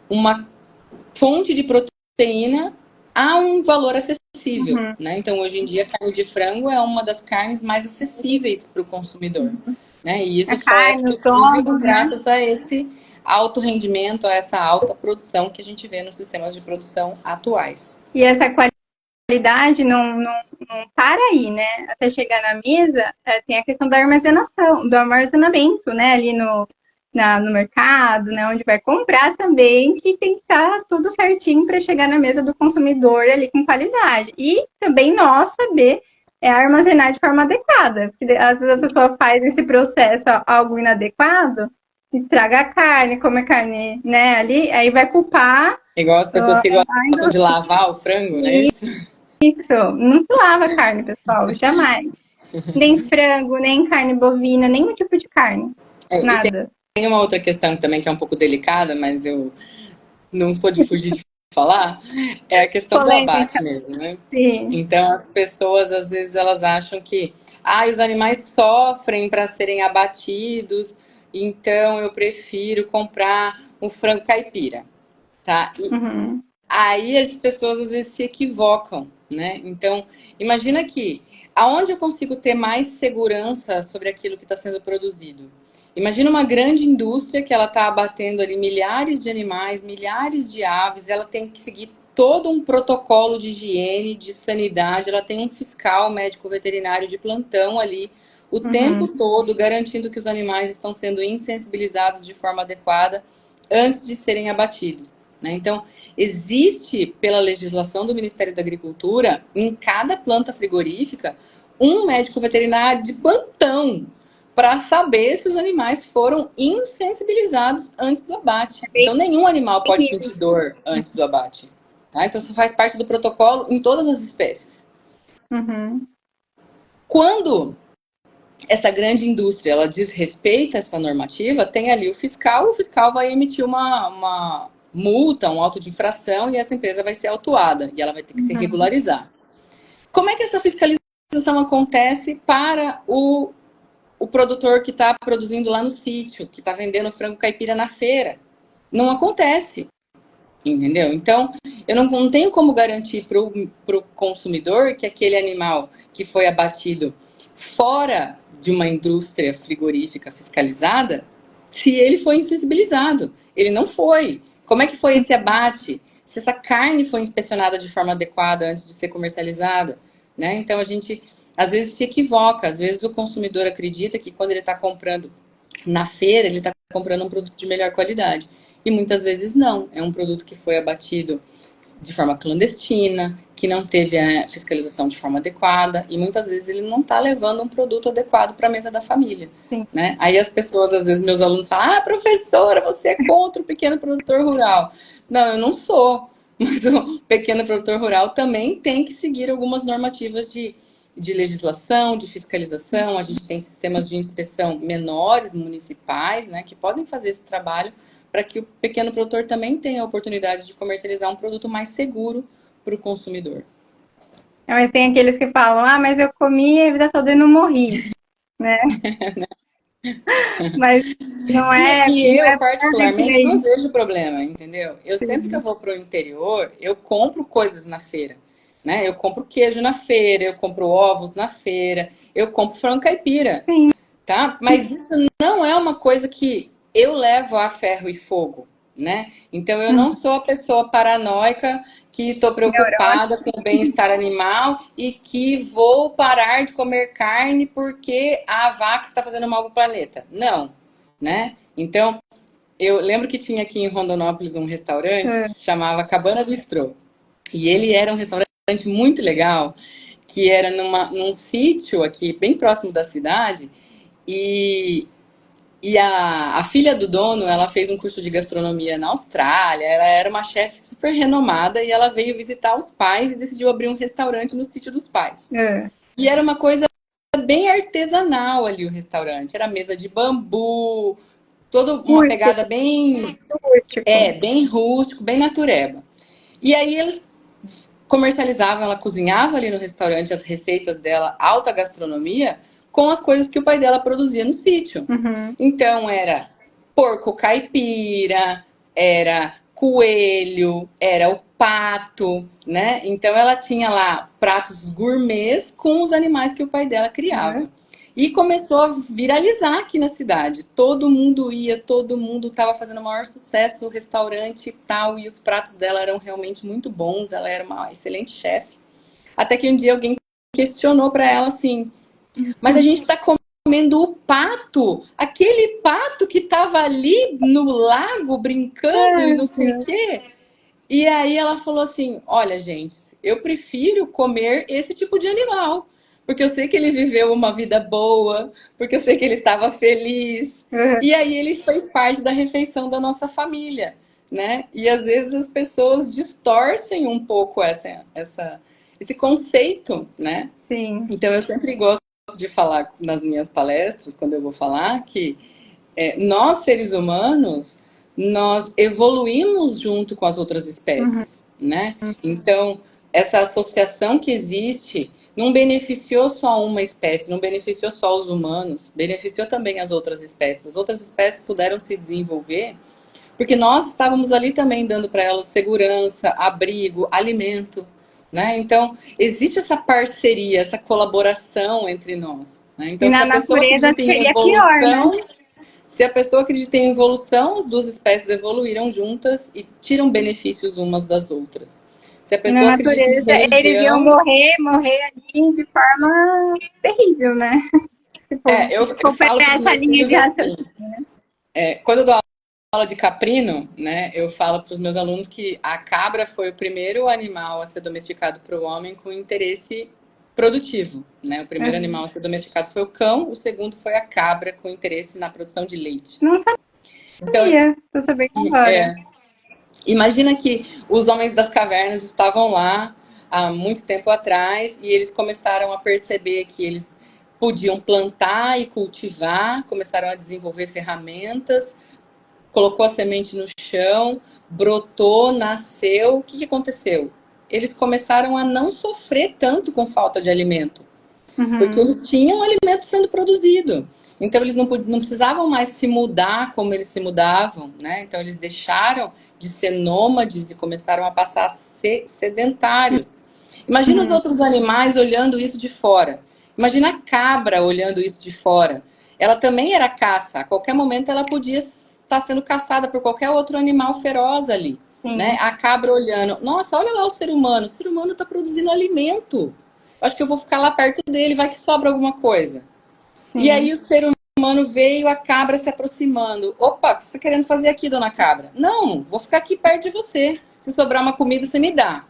uma fonte de proteína a um valor acessível, Uhum. né? Então, hoje em dia, a carne de frango é uma das carnes mais acessíveis para o consumidor, né? E A isso só é carne, os possível ovos, né? graças a esse alto rendimento, a essa alta produção que a gente vê nos sistemas de produção atuais. E essa qualidade não para aí, né? Até chegar na mesa, tem a questão da armazenação, do armazenamento, né? Ali no mercado, né? Onde vai comprar também, que tem que estar tudo certinho para chegar na mesa do consumidor ali com qualidade. E também nós saber armazenar de forma adequada. Porque às vezes a pessoa faz esse processo algo inadequado, estraga a carne, come a carne, né, ali, aí vai culpar Igual as pessoas que ainda gostam de lavar o frango, não é isso? Isso, não se lava a carne, pessoal, jamais. Nem frango, nem carne bovina, nenhum tipo de carne. E Nada. tem uma outra questão também que é um pouco delicada, mas eu não sou de fugir de falar, é a questão do Polêmica, abate mesmo, né? sim. Então as pessoas às vezes elas acham que os animais sofrem para serem abatidos, então eu prefiro comprar um frango caipira, tá? Uhum. Aí as pessoas às vezes se equivocam, né? Então, imagina que aonde eu consigo ter mais segurança sobre aquilo que está sendo produzido? Imagina uma grande indústria que ela está abatendo ali milhares de animais, milhares de aves, ela tem que seguir todo um protocolo de higiene, de sanidade, ela tem um fiscal médico veterinário de plantão ali o tempo Uhum. todo, garantindo que os animais estão sendo insensibilizados de forma adequada antes de serem abatidos, né? Então, existe, pela legislação do Ministério da Agricultura, em cada planta frigorífica, um médico veterinário de plantão para saber se os animais foram insensibilizados antes do abate. Então, nenhum animal pode sentir dor antes do abate. Tá? Então, isso faz parte do protocolo em todas as espécies. Uhum. Quando essa grande indústria ela desrespeita essa normativa, tem ali o fiscal vai emitir uma multa, um auto de infração e essa empresa vai ser autuada e ela vai ter que se Uhum. regularizar. Como é que essa fiscalização acontece para o produtor que está produzindo lá no sítio, que está vendendo frango caipira na feira? Não acontece, entendeu? Então, eu não tenho como garantir para o consumidor que aquele animal que foi abatido fora de uma indústria frigorífica fiscalizada, se ele foi insensibilizado. Ele não foi. Como é que foi esse abate? Se essa carne foi inspecionada de forma adequada antes de ser comercializada, né? Então a gente às vezes se equivoca, às vezes o consumidor acredita que quando ele está comprando na feira, ele está comprando um produto de melhor qualidade. E muitas vezes não. É um produto que foi abatido de forma clandestina, que não teve a fiscalização de forma adequada, e muitas vezes ele não está levando um produto adequado para a mesa da família. Sim. Né? Aí as pessoas, às vezes, meus alunos falam: professora, você é contra o pequeno produtor rural. Não, eu não sou. Mas o pequeno produtor rural também tem que seguir algumas normativas de legislação, de fiscalização. A gente tem sistemas de inspeção menores, municipais, né, que podem fazer esse trabalho para que o pequeno produtor também tenha a oportunidade de comercializar um produto mais seguro para o consumidor. Mas tem aqueles que falam, mas eu comi a vida toda e não morri, né? Mas não é, E não eu, é bem por particularmente, não aí. vejo problema, entendeu? Eu sempre que eu Sim. vou para o interior, eu compro coisas na feira. Né? Eu compro queijo na feira, eu compro ovos na feira, eu compro frango caipira, Sim. tá? Mas isso não é uma coisa que eu levo a ferro e fogo, né? Então eu não sou a pessoa paranoica que estou preocupada com o bem-estar animal e que vou parar de comer carne porque a vaca está fazendo mal para o planeta. Não, né? Então eu lembro que tinha aqui em Rondonópolis um restaurante que se chamava Cabana Bistrô. E ele era um restaurante muito legal, que era num sítio aqui bem próximo da cidade, e, a filha do dono, ela fez um curso de gastronomia na Austrália, ela era uma chefe super renomada e ela veio visitar os pais e decidiu abrir um restaurante no sítio dos pais. É. E era uma coisa bem artesanal ali o restaurante, era mesa de bambu, toda uma pegada Rústico, bem, rústico. bem rústico, bem natureba. E aí eles comercializava, ela cozinhava ali no restaurante as receitas dela, alta gastronomia, com as coisas que o pai dela produzia no sítio. Uhum. Então era porco caipira, era coelho, era o pato, né? Então ela tinha lá pratos gourmets com os animais que o pai dela É. criava. E começou a viralizar aqui na cidade. Todo mundo ia, todo mundo estava fazendo o maior sucesso no restaurante e tal. E os pratos dela eram realmente muito bons. Ela era uma excelente chefe. Até que um dia alguém questionou para ela assim: mas a gente está comendo o pato, aquele pato que estava ali no lago brincando e Ai, não sei o Deus. quê. E aí ela falou assim: olha, gente, eu prefiro comer esse tipo de animal. Porque eu sei que ele viveu uma vida boa, porque eu sei que ele estava feliz. Uhum. E aí ele fez parte da refeição da nossa família, né? E às vezes as pessoas distorcem um pouco esse conceito, né? Sim. Então eu sempre gosto de falar nas minhas palestras, quando eu vou falar, que nós, seres humanos, nós evoluímos junto com as outras Uhum. espécies, né? Então, essa associação que existe não beneficiou só uma espécie, não beneficiou só os humanos, beneficiou também as outras espécies. As outras espécies puderam se desenvolver porque nós estávamos ali também dando para elas segurança, abrigo, alimento, né? Então, existe essa parceria, essa colaboração entre nós, né? E Então, se na a pessoa natureza acredita em seria pior, né? evolução, se a pessoa acredita em evolução, as duas espécies evoluíram juntas e tiram benefícios umas das outras. Se a E na pessoa acredita em natureza eles iam religião, morrer ali de forma terrível, né? Se eu for por falo para os essa meus linha filhos de assim, raciocínio. quando eu dou aula de caprino, né, eu falo para os meus alunos que a cabra foi o primeiro animal a ser domesticado para o homem com interesse produtivo, né? O primeiro Uhum. animal a ser domesticado foi o cão, o segundo foi a cabra com interesse na produção de leite. Não Então, sabia, tô sabendo agora. é, imagina que os homens das cavernas estavam lá há muito tempo atrás e eles começaram a perceber que eles podiam plantar e cultivar, começaram a desenvolver ferramentas, colocou a semente no chão, brotou, nasceu. O que, que aconteceu? Eles começaram a não sofrer tanto com falta de alimento, porque Uhum. eles tinham alimento sendo produzido. Então eles não precisavam mais se mudar como eles se mudavam, né? Então eles deixaram de ser nômades e começaram a passar a ser sedentários. Imagina os Uhum. outros animais olhando isso de fora. Imagina a cabra olhando isso de fora. Ela também era caça. A qualquer momento ela podia estar sendo caçada por qualquer outro animal feroz ali, né? Sim, A cabra olhando, nossa, olha lá o ser humano está produzindo alimento. Acho que eu vou ficar lá perto dele, vai que sobra alguma coisa. E sim. aí o ser humano veio, a cabra se aproximando. Opa, o que você está querendo fazer aqui, dona cabra? Não, vou ficar aqui perto de você. Se sobrar uma comida, você me dá.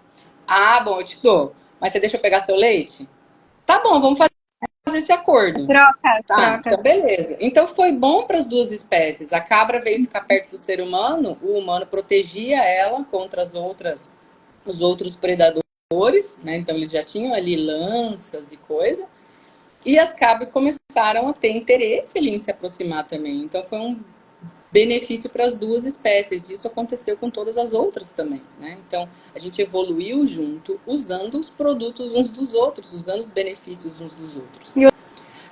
Ah, bom, eu te dou. Mas você deixa eu pegar seu leite? Tá bom, vamos fazer esse acordo. Troca, Tá, troca. então beleza. Então foi bom para as duas espécies. A cabra veio ficar perto do ser humano, o humano protegia ela contra os outros predadores, né? Então eles já tinham ali lanças e coisa. E as cabras começaram a ter interesse ali em se aproximar também. Então foi um benefício para as duas espécies. Isso aconteceu com todas as outras também, né? Então a gente evoluiu junto, usando os produtos uns dos outros, usando os benefícios uns dos outros. E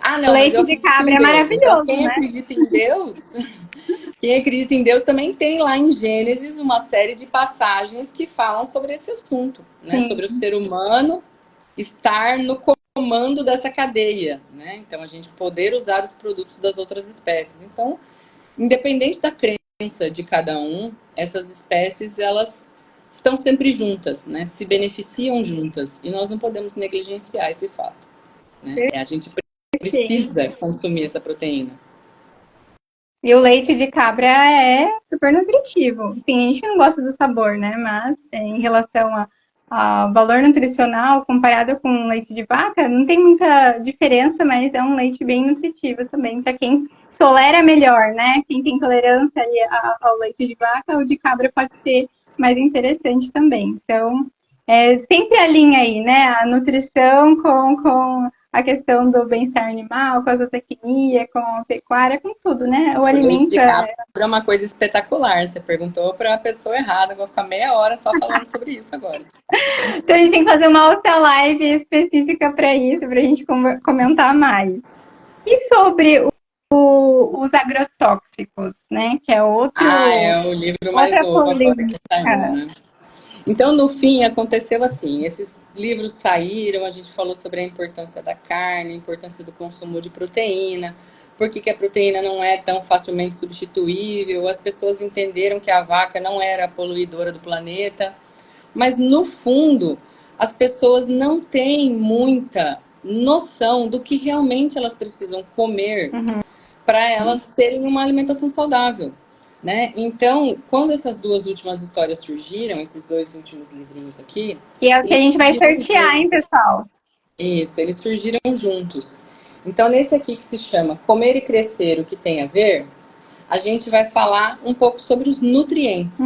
Ah, o não, mas eu leite de acredito cabra em é Deus. Então maravilhoso, quem né? acredita em Deus, quem acredita em Deus também tem lá em Gênesis uma série de passagens que falam sobre esse assunto, né? Sim. Sobre o ser humano estar no comando dessa cadeia, né? Então a gente poder usar os produtos das outras espécies. Então, independente da crença de cada um, essas espécies elas estão sempre juntas, né? Se beneficiam juntas e nós não podemos negligenciar esse fato, né? A gente Perfeito. precisa consumir essa proteína. E o leite de cabra é super nutritivo. Tem gente que não gosta do sabor, né? Mas em relação ao valor nutricional comparado com leite de vaca, não tem muita diferença, mas é um leite bem nutritivo também para quem tolera melhor, né? Quem tem tolerância ali ao leite de vaca, o de cabra pode ser mais interessante também. Então, sempre alinha aí, né? A nutrição com a questão do bem-estar animal, com a zootecnia, com a pecuária, com tudo, né? O O leite alimento de cabra é uma coisa espetacular. Você perguntou para a pessoa errada. Eu vou ficar meia hora só falando sobre isso agora. Então a gente tem que fazer uma outra live específica para isso, para a gente comentar mais. E sobre os agrotóxicos, né? Que é Ah, é o livro mais outra novo agora que saiu, polêmica. né? Então, no fim, aconteceu assim: esses livros saíram, a gente falou sobre a importância da carne, a importância do consumo de proteína, por que a proteína não é tão facilmente substituível, as pessoas entenderam que a vaca não era a poluidora do planeta, mas no fundo, as pessoas não têm muita noção do que realmente elas precisam comer Uhum. para elas terem uma alimentação saudável. Né? Então, quando essas duas últimas histórias surgiram, esses dois últimos livrinhos aqui, E é o que a eles gente vai surgiram sortear, hein, juntos. pessoal? Isso, eles surgiram juntos. Então, nesse aqui que se chama Comer e Crescer, o que tem a ver, a gente vai falar um pouco sobre os nutrientes.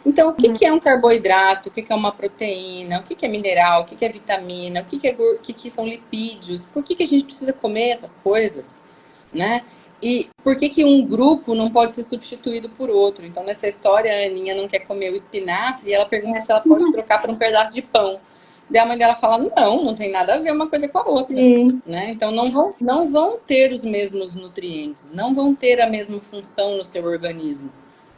Então, o que que é um carboidrato? O que que é uma proteína? O que que é mineral? O que que é vitamina? O que que são lipídios? Por que que a gente precisa comer essas coisas, né? E por que que um grupo não pode ser substituído por outro? Então, nessa história, a Aninha não quer comer o espinafre e ela pergunta se ela pode trocar por um pedaço de pão. Daí a mãe dela fala, não, não tem nada a ver uma coisa com a outra, Sim. né? Então, não vão ter os mesmos nutrientes, não vão ter a mesma função no seu organismo,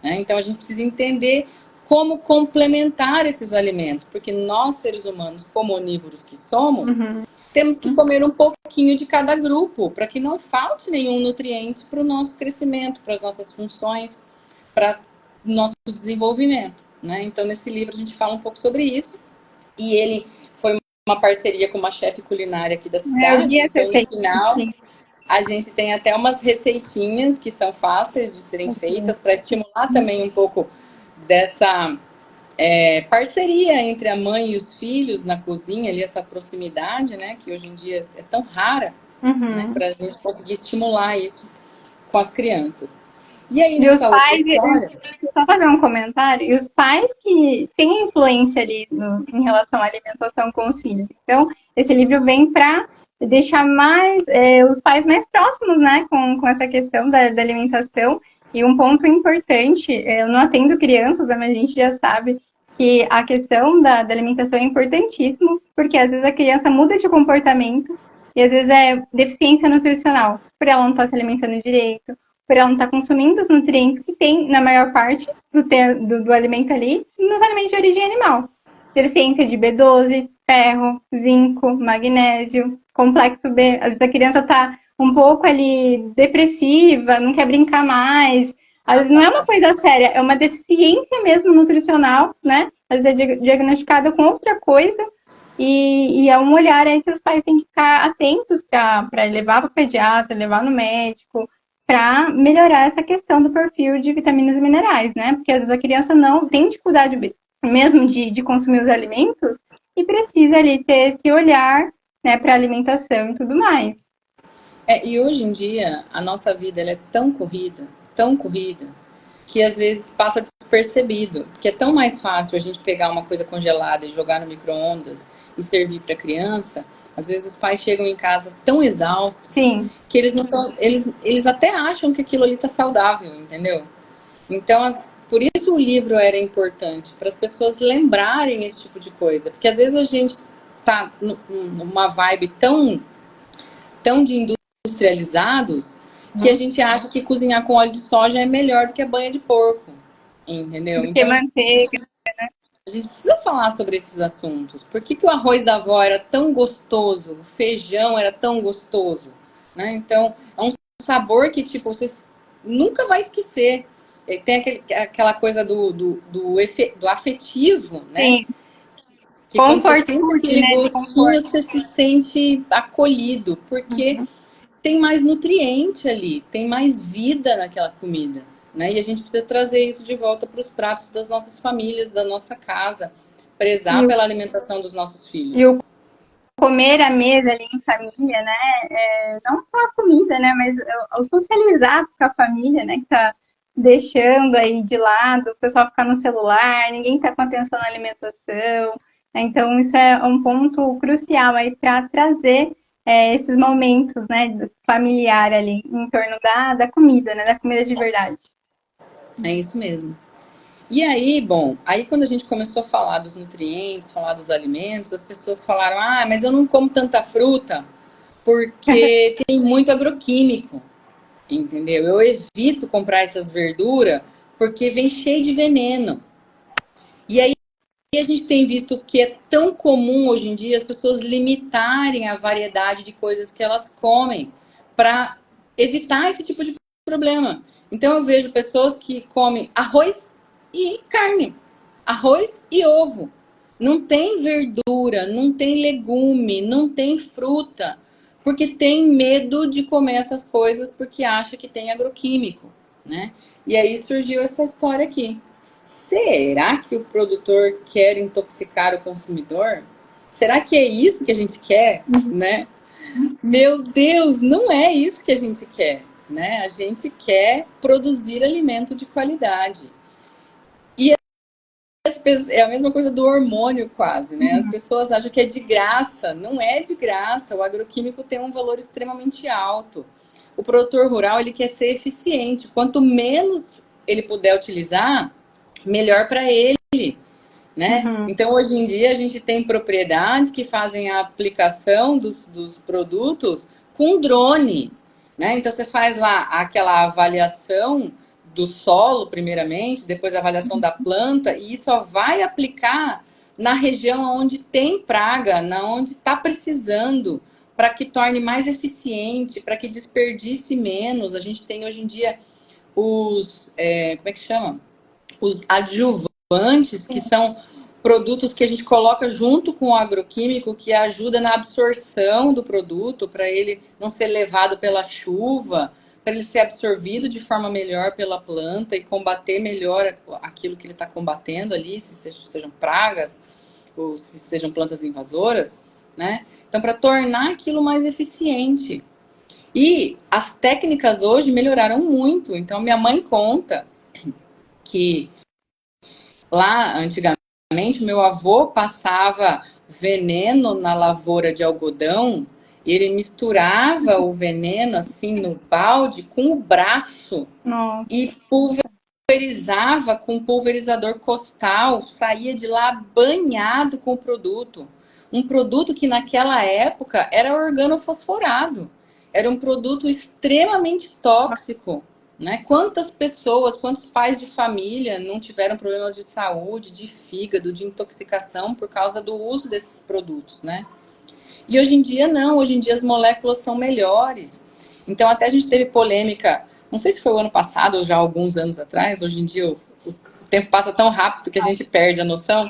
né? Então, a gente precisa entender como complementar esses alimentos, porque nós, seres humanos, como onívoros que somos, Uhum. temos que comer um pouquinho de cada grupo, para que não falte nenhum nutriente para o nosso crescimento, para as nossas funções, para o nosso desenvolvimento, né? Então, nesse livro a gente fala um pouco sobre isso, e ele foi uma parceria com uma chefe culinária aqui da Eu vi cidade, essa então no receita, final sim. a gente tem até umas receitinhas que são fáceis de serem Ok. feitas para estimular também um pouco dessa parceria entre a mãe e os filhos na cozinha, ali, essa proximidade, né, que hoje em dia é tão rara, né, Uhum. para a gente conseguir estimular isso com as crianças. E aí, E os nessa outra pais, história, só fazer um comentário, e os pais que têm influência ali em relação à alimentação com os filhos. Então, esse livro vem para deixar mais os pais mais próximos, né, com essa questão da alimentação. E um ponto importante, eu não atendo crianças, mas a gente já sabe que a questão da alimentação é importantíssimo, porque às vezes a criança muda de comportamento e às vezes é deficiência nutricional, por ela não estar se alimentando direito, por ela não estar consumindo os nutrientes que tem na maior parte do alimento ali, nos alimentos de origem animal. Deficiência de B12, ferro, zinco, magnésio, complexo B. Às vezes a criança está um pouco ali depressiva, não quer brincar mais. Às vezes não é uma coisa séria, é uma deficiência mesmo nutricional, né? Às vezes é diagnosticada com outra coisa. E é um olhar aí que os pais têm que ficar atentos para levar para o pediatra, levar no médico, para melhorar essa questão do perfil de vitaminas e minerais, né? Porque às vezes a criança não tem dificuldade mesmo de consumir os alimentos e precisa ali ter esse olhar, né, para alimentação e tudo mais. e hoje em dia a nossa vida ela é tão corrida, que às vezes passa despercebido, porque é tão mais fácil a gente pegar uma coisa congelada e jogar no micro-ondas e servir para a criança. Às vezes os pais chegam em casa tão exaustos Sim. que eles não tão, eles até acham que aquilo ali tá saudável, entendeu? Então, por isso o livro era importante, para as pessoas lembrarem esse tipo de coisa, porque às vezes a gente tá numa vibe tão de industrializados que a Uhum. gente acha que cozinhar com óleo de soja é melhor do que a banha de porco, entendeu? Porque Então manteiga. a gente precisa falar sobre esses assuntos. Por que, que o arroz da avó era tão gostoso, o feijão era tão gostoso, né? Então é um sabor que tipo você nunca vai esquecer. E tem aquela coisa do afetivo, né? Sim. Que quando você Comfort sente food, aquele né? De gostinho, conforto. você se sente acolhido, porque Uhum. tem mais nutriente ali, tem mais vida naquela comida, né? E a gente precisa trazer isso de volta para os pratos das nossas famílias, da nossa casa, prezar E pela alimentação dos nossos e filhos. o comer à mesa ali em família, né? Não só a comida, né? Mas o socializar com a família, né? Que tá deixando aí de lado, o pessoal ficar no celular, ninguém tá com atenção na alimentação. Né? Então, isso é um ponto crucial aí para trazer esses momentos, né? Familiar ali, em torno da comida, né? Da comida de verdade. É isso mesmo. E aí, bom, aí quando a gente começou a falar dos nutrientes, falar dos alimentos, as pessoas falaram: ah, mas eu não como tanta fruta porque tem muito agroquímico. Entendeu? Eu evito comprar essas verduras porque vem cheio de veneno. E aí a gente tem visto que é tão comum hoje em dia as pessoas limitarem a variedade de coisas que elas comem para evitar esse tipo de problema. Então eu vejo pessoas que comem arroz e carne, arroz e ovo. Não tem verdura, não tem legume, não tem fruta, porque tem medo de comer essas coisas porque acha que tem agroquímico, né? E aí surgiu essa história aqui. Será que o produtor quer intoxicar o consumidor? Será que é isso que a gente quer, né? Meu Deus, não é isso que a gente quer, né? A gente quer produzir alimento de qualidade. E é a mesma coisa do hormônio quase, né? As pessoas acham que é de graça. Não é de graça. O agroquímico tem um valor extremamente alto. O produtor rural, ele quer ser eficiente. Quanto menos ele puder utilizar, melhor para ele, né? Então, hoje em dia, a gente tem propriedades que fazem a aplicação dos produtos com drone, né? Então, você faz lá aquela avaliação do solo, primeiramente, depois a avaliação da planta, e só vai aplicar na região onde tem praga, na onde está precisando, para que torne mais eficiente, para que desperdice menos. A gente tem hoje em dia como é que chama? Os adjuvantes, que são produtos que a gente coloca junto com o agroquímico, que ajuda na absorção do produto, para ele não ser levado pela chuva, para ele ser absorvido de forma melhor pela planta e combater melhor aquilo que ele está combatendo ali, se sejam pragas ou se sejam plantas invasoras, né? Então, para tornar aquilo mais eficiente. E as técnicas hoje melhoraram muito. Então, minha mãe conta que lá, antigamente, meu avô passava veneno na lavoura de algodão e ele misturava o veneno assim no balde com o braço. Nossa. E pulverizava com pulverizador costal, saía de lá banhado com o produto. Um produto que naquela época era organofosforado. Era um produto extremamente tóxico. Né? Quantas pessoas, quantos pais de família não tiveram problemas de saúde, de fígado, de intoxicação por causa do uso desses produtos, né? E hoje em dia não, hoje em dia as moléculas são melhores. Então até a gente teve polêmica, não sei se foi o ano passado ou já alguns anos atrás, hoje em dia o tempo passa tão rápido que a gente perde a noção,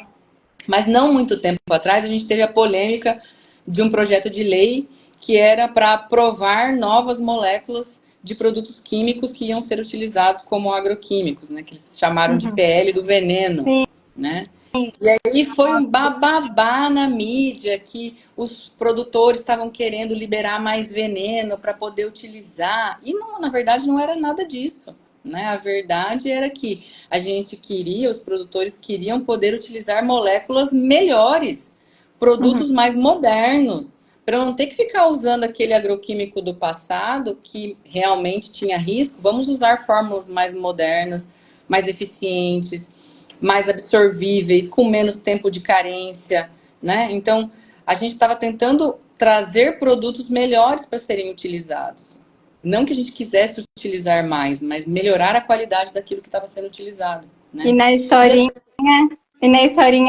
mas não muito tempo atrás a gente teve a polêmica de um projeto de lei que era para aprovar novas moléculas de produtos químicos que iam ser utilizados como agroquímicos, né? Que eles chamaram de PL do veneno, Sim. né? E aí foi um bababá na mídia que os produtores estavam querendo liberar mais veneno para poder utilizar. E não, na verdade não era nada disso. Né? A verdade era que a gente queria, os produtores queriam poder utilizar moléculas melhores, produtos mais modernos, para não ter que ficar usando aquele agroquímico do passado que realmente tinha risco. Vamos usar fórmulas mais modernas, mais eficientes, mais absorvíveis, com menos tempo de carência, né? Então, a gente estava tentando trazer produtos melhores para serem utilizados. Não que a gente quisesse utilizar mais, mas melhorar a qualidade daquilo que estava sendo utilizado, né? E na historinha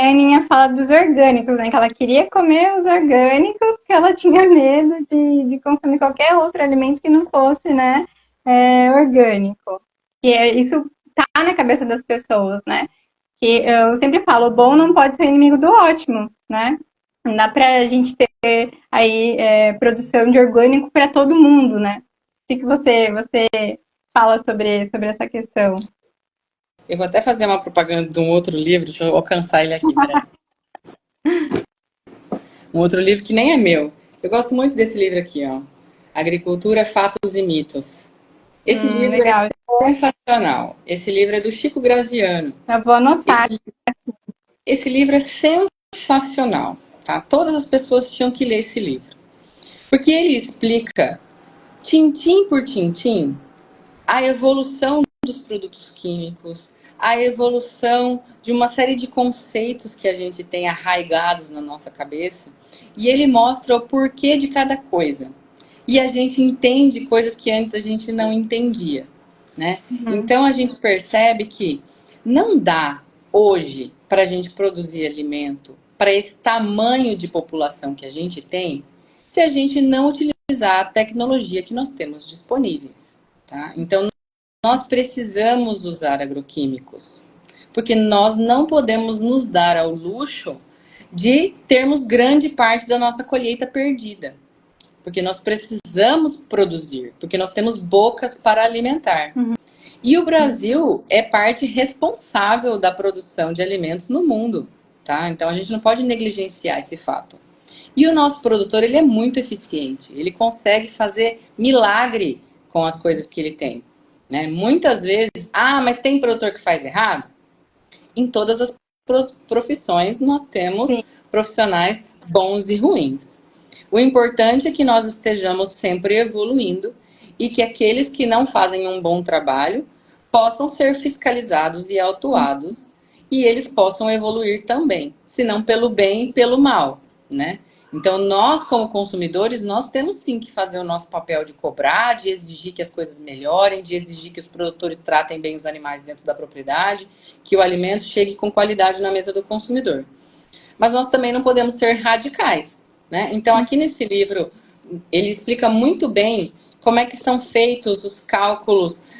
a Aninha fala dos orgânicos, né? Que ela queria comer os orgânicos, que ela tinha medo de consumir qualquer outro alimento que não fosse, né, orgânico. Isso tá na cabeça das pessoas, né? Que eu sempre falo, o bom não pode ser inimigo do ótimo, né? Não dá pra gente ter aí produção de orgânico para todo mundo, né? O que você fala sobre essa questão? Eu vou até fazer uma propaganda de um outro livro, deixa eu alcançar ele aqui, peraí. Um outro livro que nem é meu. Eu gosto muito desse livro aqui, ó. Agricultura, Fatos e Mitos. Esse livro Legal. é sensacional. Esse livro é do Chico Graziano. Eu vou anotar. Esse livro é sensacional, tá? Todas as pessoas tinham que ler esse livro. Porque ele explica, tintim por tintim, a evolução dos produtos químicos, a evolução de uma série de conceitos que a gente tem arraigados na nossa cabeça, e ele mostra o porquê de cada coisa. E a gente entende coisas que antes a gente não entendia, né? Então a gente percebe que não dá hoje para a gente produzir alimento para esse tamanho de população que a gente tem, se a gente não utilizar a tecnologia que nós temos disponíveis, tá? Então nós precisamos usar agroquímicos, porque nós não podemos nos dar ao luxo de termos grande parte da nossa colheita perdida, porque nós precisamos produzir, porque nós temos bocas para alimentar. E o Brasil é parte responsável da produção de alimentos no mundo, tá? Então a gente não pode negligenciar esse fato. E o nosso produtor, ele é muito eficiente, ele consegue fazer milagre com as coisas que ele tem. Né? Muitas vezes, mas tem produtor que faz errado? Em todas as profissões nós temos sim. profissionais bons e ruins. O importante é que nós estejamos sempre evoluindo e que aqueles que não fazem um bom trabalho possam ser fiscalizados e autuados e eles possam evoluir também, se não pelo bem, pelo mal, né? Então, nós, como consumidores, nós temos sim que fazer o nosso papel de cobrar, de exigir que as coisas melhorem, de exigir que os produtores tratem bem os animais dentro da propriedade, que o alimento chegue com qualidade na mesa do consumidor. Mas nós também não podemos ser radicais, né? Então, aqui nesse livro, ele explica muito bem como é que são feitos os cálculos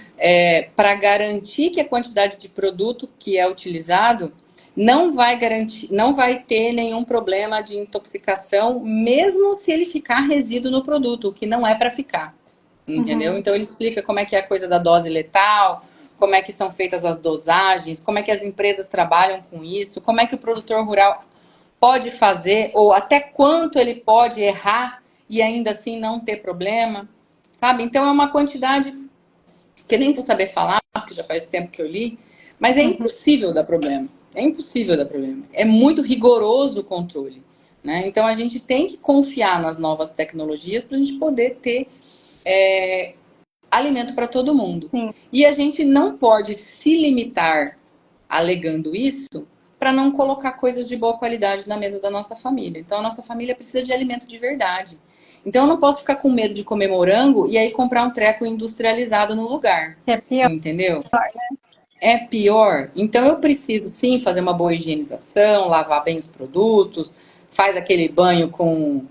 para garantir que a quantidade de produto que é utilizado não vai garantir, não vai ter nenhum problema de intoxicação, mesmo se ele ficar resíduo no produto, o que não é para ficar, entendeu? Uhum. Então ele explica como é que é a coisa da dose letal, como é que são feitas as dosagens, como é que as empresas trabalham com isso, como é que o produtor rural pode fazer, ou até quanto ele pode errar e ainda assim não ter problema, sabe? Então é uma quantidade que eu nem vou saber falar, porque já faz tempo que eu li, mas é Uhum. impossível dar problema. É impossível dar problema. É muito rigoroso o controle. Né? Então a gente tem que confiar nas novas tecnologias para a gente poder ter alimento para todo mundo. Sim. E a gente não pode se limitar alegando isso para não colocar coisas de boa qualidade na mesa da nossa família. Então a nossa família precisa de alimento de verdade. Então eu não posso ficar com medo de comer morango e aí comprar um treco industrializado no lugar. É pior. Entendeu? É pior. Então eu preciso sim fazer uma boa higienização, lavar bem os produtos, faz aquele banho com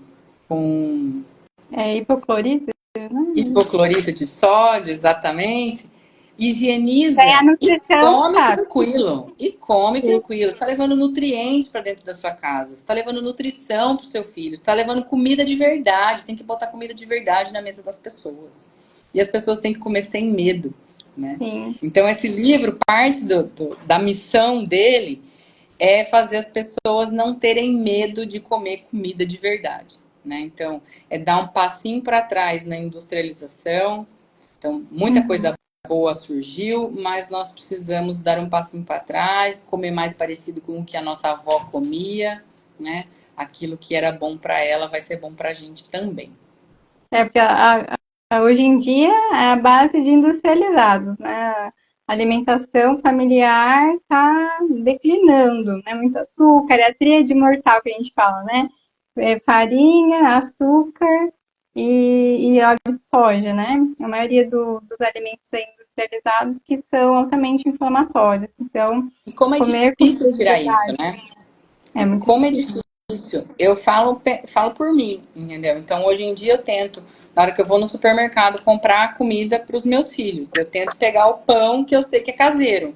É hipoclorito, né? hipoclorito de sódio, exatamente. É a Higieniza e nutrição, come sabe? tranquilo. E come Sim. tranquilo. Você está levando nutriente para dentro da sua casa. Você está levando nutrição para o seu filho. Você está levando comida de verdade. Tem que botar comida de verdade na mesa das pessoas. E as pessoas têm que comer sem medo. Né? Sim. Então, esse livro, parte da missão dele é fazer as pessoas não terem medo de comer comida de verdade. Né? Então, é dar um passinho para trás na industrialização. Então, muita Uhum. coisa boa surgiu, mas nós precisamos dar um passinho para trás, comer mais parecido com o que a nossa avó comia, né? Aquilo que era bom para ela vai ser bom para a gente também. É porque hoje em dia é a base de industrializados, né? A alimentação familiar está declinando, né? Muito açúcar, é a tríade mortal que a gente fala, né? É farinha, açúcar e óleo de soja, né? A maioria dos alimentos industrializados que são altamente inflamatórios. Então, E como é comer comida difícil de tirar isso, verdade né? é muito Como é difícil. difícil. Eu falo por mim, entendeu? Então, hoje em dia, eu tento, na hora que eu vou no supermercado comprar comida para os meus filhos, eu tento pegar o pão que eu sei que é caseiro,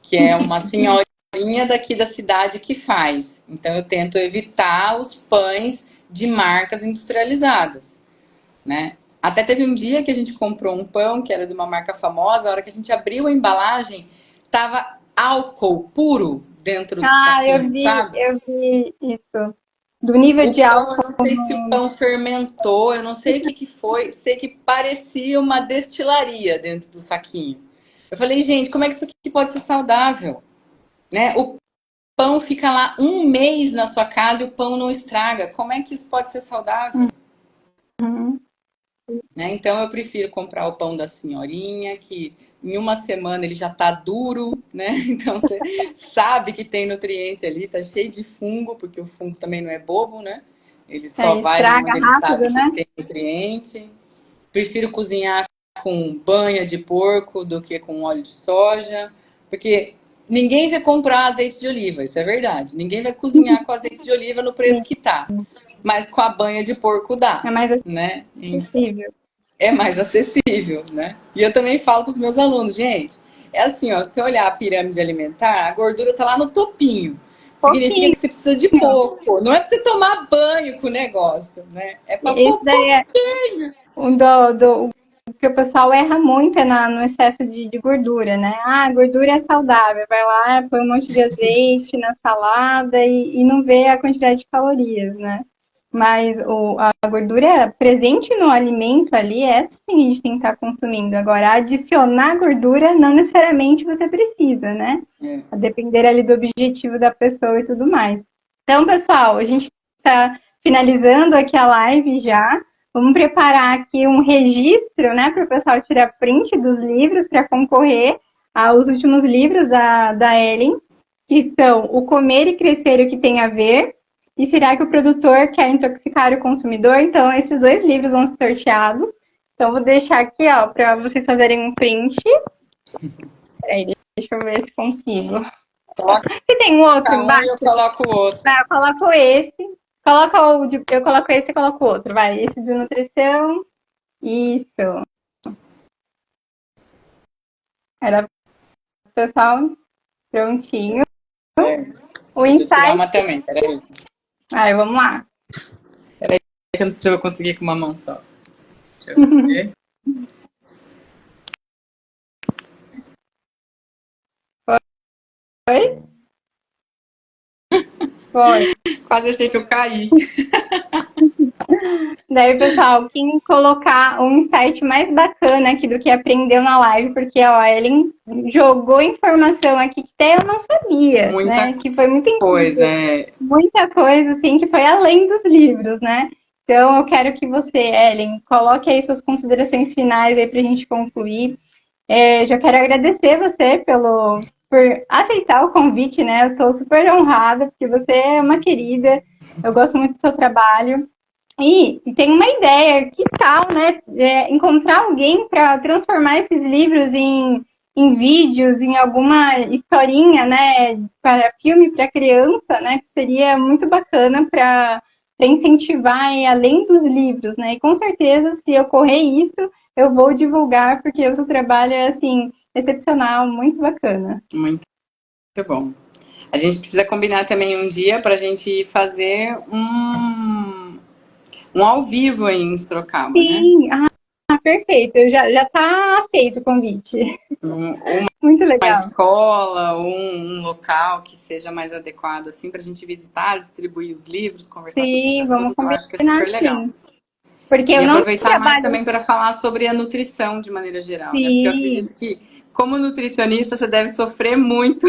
que é uma senhorinha daqui da cidade que faz. Então, eu tento evitar os pães de marcas industrializadas, né? Até teve um dia que a gente comprou um pão que era de uma marca famosa, a hora que a gente abriu a embalagem, tava álcool puro dentro do Ah, saquinho, sabe? eu vi isso. Do nível O de pão, eu álcool. não sei se o pão fermentou, eu não sei o que que foi, sei que parecia uma destilaria dentro do saquinho. Eu falei, gente, como é que isso aqui pode ser saudável? Né? O pão fica lá um mês na sua casa e o pão não estraga. Como é que isso pode ser saudável? Uhum. Né? Então eu prefiro comprar o pão da senhorinha, que em uma semana ele já tá duro, né? Então você sabe que tem nutriente ali, tá cheio de fungo, porque o fungo também não é bobo, né? Ele só É, vai ali estraga onde ele sabe rápido, que né? tem nutriente. Prefiro cozinhar com banha de porco do que com óleo de soja, porque ninguém vai comprar azeite de oliva, isso é verdade. Ninguém vai cozinhar com azeite de oliva no preço Sim, que tá, mas com a banha de porco dá, é mais né? acessível. É mais acessível, né? E eu também falo para os meus alunos, gente, é assim, ó, se você olhar a pirâmide alimentar, a gordura tá lá no topinho. Significa Pouquinho. que você precisa de pouco. Não é para você tomar banho com o negócio, né? É para Isso pôr daí é um o que o pessoal erra muito é no excesso de gordura, né? Ah, a gordura é saudável. Vai lá, põe um monte de azeite na salada e não vê a quantidade de calorias, né? Mas a gordura presente no alimento ali, essa sim a gente tem que estar consumindo. Agora, adicionar gordura não necessariamente você precisa, né? A depender ali do objetivo da pessoa e tudo mais. Então, pessoal, a gente está finalizando aqui a live já. Vamos preparar aqui um registro, né, para o pessoal tirar print dos livros para concorrer aos últimos livros da Ellen, que são O Comer e Crescer e o que tem a ver, e Será que o Produtor Quer Intoxicar o Consumidor? Então, esses dois livros vão ser sorteados. Então, vou deixar aqui, ó, para vocês fazerem um print. Peraí, deixa eu ver se consigo. Se tem um outro embaixo, eu coloco o outro. Eu coloco esse. Eu coloco esse e coloco o outro. Vai, esse de nutrição. Isso. Era pessoal prontinho. O Deixa eu tirar insight. uma também, peraí. Aí, vamos lá. Peraí, que eu não sei se eu vou conseguir com uma mão só. Deixa eu ver. Foi? Foi. Quase achei que eu caí. Daí, pessoal, quem colocar um insight mais bacana aqui do que aprendeu na live, porque ó, a Ellen jogou informação aqui que até eu não sabia, Muita né? Que foi muito coisa. Muita coisa, assim, que foi além dos livros, né? Então, eu quero que você, Ellen, coloque aí suas considerações finais aí pra gente concluir. Já quero agradecer você por aceitar o convite, né? Eu tô super honrada, porque você é uma querida, eu gosto muito do seu trabalho. E tem uma ideia, que tal, né? Encontrar alguém para transformar esses livros em vídeos, em alguma historinha, né? Para filme para criança, né? Que seria muito bacana para incentivar além dos livros, né? E com certeza, se ocorrer isso, eu vou divulgar, porque o seu trabalho é, assim, excepcional, muito bacana. Muito bom. A gente precisa combinar também um dia para a gente fazer um ao vivo em Sorocaba, Sim, né? Perfeito. Já tá aceito o convite. Muito legal. Uma escola ou um local que seja mais adequado, assim, para a gente visitar, distribuir os livros, conversar sobre esse assunto, eu acho que é super legal. Sim. Porque eu não aproveitar mais também para falar sobre a nutrição de maneira geral, né? Porque eu acredito que, como nutricionista, você deve sofrer muito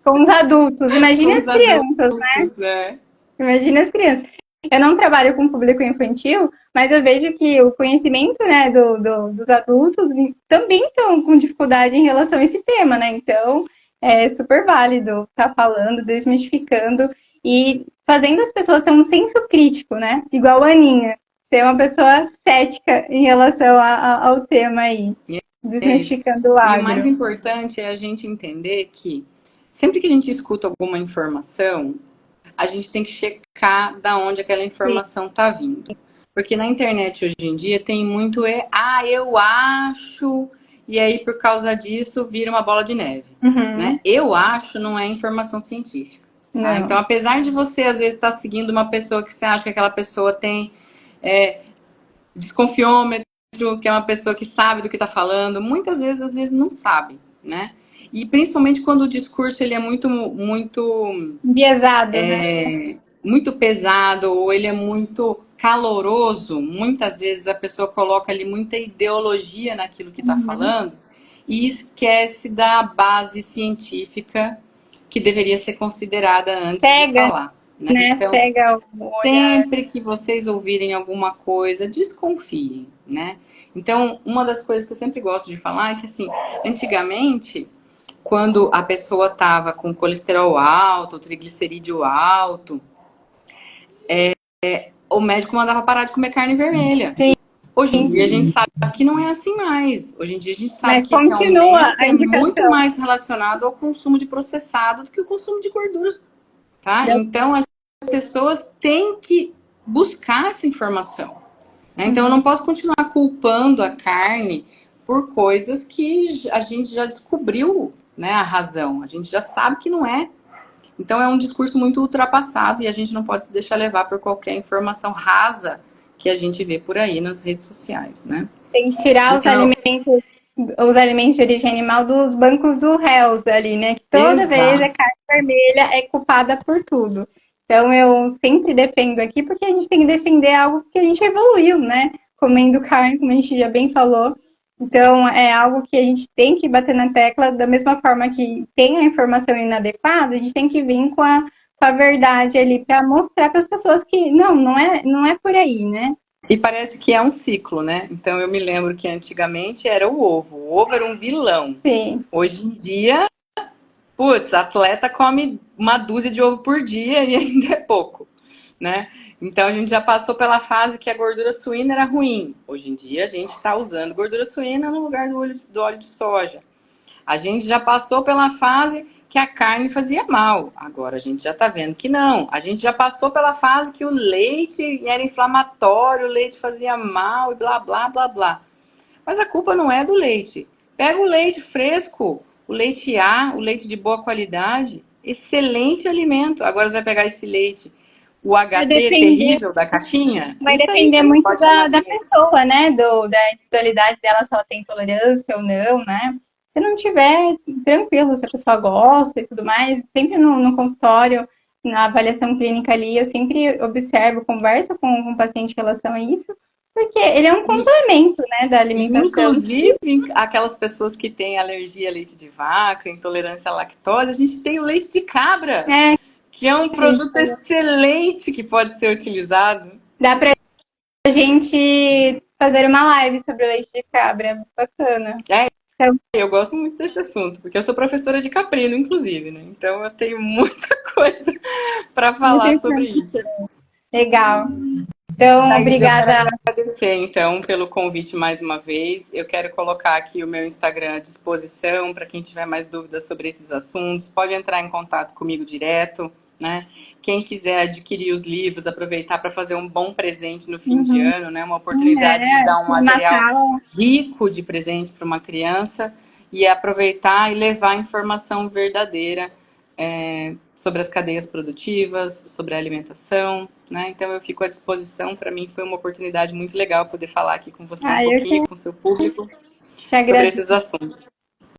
com os adultos. Imagina as crianças, né? Imagina as crianças. Eu não trabalho com público infantil, mas eu vejo que o conhecimento, né, dos adultos também estão com dificuldade em relação a esse tema, né? Então, é super válido estar falando, desmistificando e fazendo as pessoas ter um senso crítico, né? Igual a Aninha, ser uma pessoa cética em relação ao tema aí, desmistificando o agro. E o mais importante é a gente entender que sempre que a gente escuta alguma informação, a gente tem que checar da onde aquela informação está vindo. Porque na internet hoje em dia tem muito eu acho, e aí por causa disso vira uma bola de neve. Né? Eu acho não é informação científica. Tá? Então, apesar de você às vezes estar seguindo uma pessoa que você acha que aquela pessoa tem desconfiômetro, que é uma pessoa que sabe do que está falando, muitas vezes, às vezes não sabe, né? E principalmente quando o discurso ele é muito enviesado, né? Muito pesado, ou ele é muito caloroso, muitas vezes a pessoa coloca ali muita ideologia naquilo que está falando e esquece da base científica que deveria ser considerada antes de falar. Né? Então, sempre que vocês ouvirem alguma coisa, desconfiem, né? Então, uma das coisas que eu sempre gosto de falar é que, assim, antigamente, quando a pessoa estava com colesterol alto, triglicerídeo alto, o médico mandava parar de comer carne vermelha. Sim. Hoje em dia a gente sabe que não é assim mais. Hoje em dia a gente sabe que esse aumento é muito mais relacionado ao consumo de processado do que o consumo de gorduras. Tá? Então as pessoas têm que buscar essa informação. Né? Então eu não posso continuar culpando a carne por coisas que a gente já descobriu, né, a razão. A gente já sabe que não é. Então é um discurso muito ultrapassado e a gente não pode se deixar levar por qualquer informação rasa que a gente vê por aí nas redes sociais, né? Tem que tirar os alimentos de origem animal dos bancos do réus ali, né? Que toda vez a carne vermelha é culpada por tudo. Então, eu sempre defendo aqui, porque a gente tem que defender algo que a gente evoluiu, né? Comendo carne, como a gente já bem falou. Então, é algo que a gente tem que bater na tecla, da mesma forma que tem a informação inadequada, a gente tem que vir com a verdade ali para mostrar para as pessoas que não é por aí, né? E parece que é um ciclo, né? Então eu me lembro que antigamente era o ovo. O ovo era um vilão. Sim. Hoje em dia, putz, atleta come uma dúzia de ovo por dia e ainda é pouco, né? Então a gente já passou pela fase que a gordura suína era ruim. Hoje em dia a gente está usando gordura suína no lugar do óleo de soja. A gente já passou pela fase que a carne fazia mal. Agora a gente já está vendo que não. A gente já passou pela fase que o leite era inflamatório, o leite fazia mal e blá, blá, blá, blá. Mas a culpa não é do leite. Pega o leite fresco, o leite A, o leite de boa qualidade, excelente alimento. Agora você vai pegar esse leite, o HT terrível da caixinha, Vai isso aí depender você não muito pode chamar de da leite. pessoa, né? Da individualidade dela, se ela tem intolerância ou não, né? Se não tiver, tranquilo, se a pessoa gosta e tudo mais, sempre no consultório, na avaliação clínica ali, eu sempre observo, converso com o paciente em relação a isso, porque ele é um complemento, né, da E, alimentação. inclusive, aquelas pessoas que têm alergia a leite de vaca, intolerância à lactose, a gente tem o leite de cabra, É, que é um produto excelente que pode ser utilizado. dá pra gente fazer uma live sobre o leite de cabra, bacana. É, Então, eu gosto muito desse assunto, porque eu sou professora de caprino, inclusive, né? Então eu tenho muita coisa para muita falar sobre isso. informação. Legal. Então, Thaís, eu quero obrigada. agradecer, então, pelo convite mais uma vez. Eu quero colocar aqui o meu Instagram à disposição para quem tiver mais dúvidas sobre esses assuntos. Pode entrar em contato comigo direto, né? Quem quiser adquirir os livros, aproveitar para fazer um bom presente no fim de Uhum. ano, né? Uma oportunidade de dar um No material Natal. rico de presente para uma criança e aproveitar e levar informação verdadeira sobre as cadeias produtivas, sobre a alimentação, né? Então eu fico à disposição. Para mim foi uma oportunidade muito legal poder falar aqui com você um Eu pouquinho, com o seu público, que sobre agradeço. esses assuntos.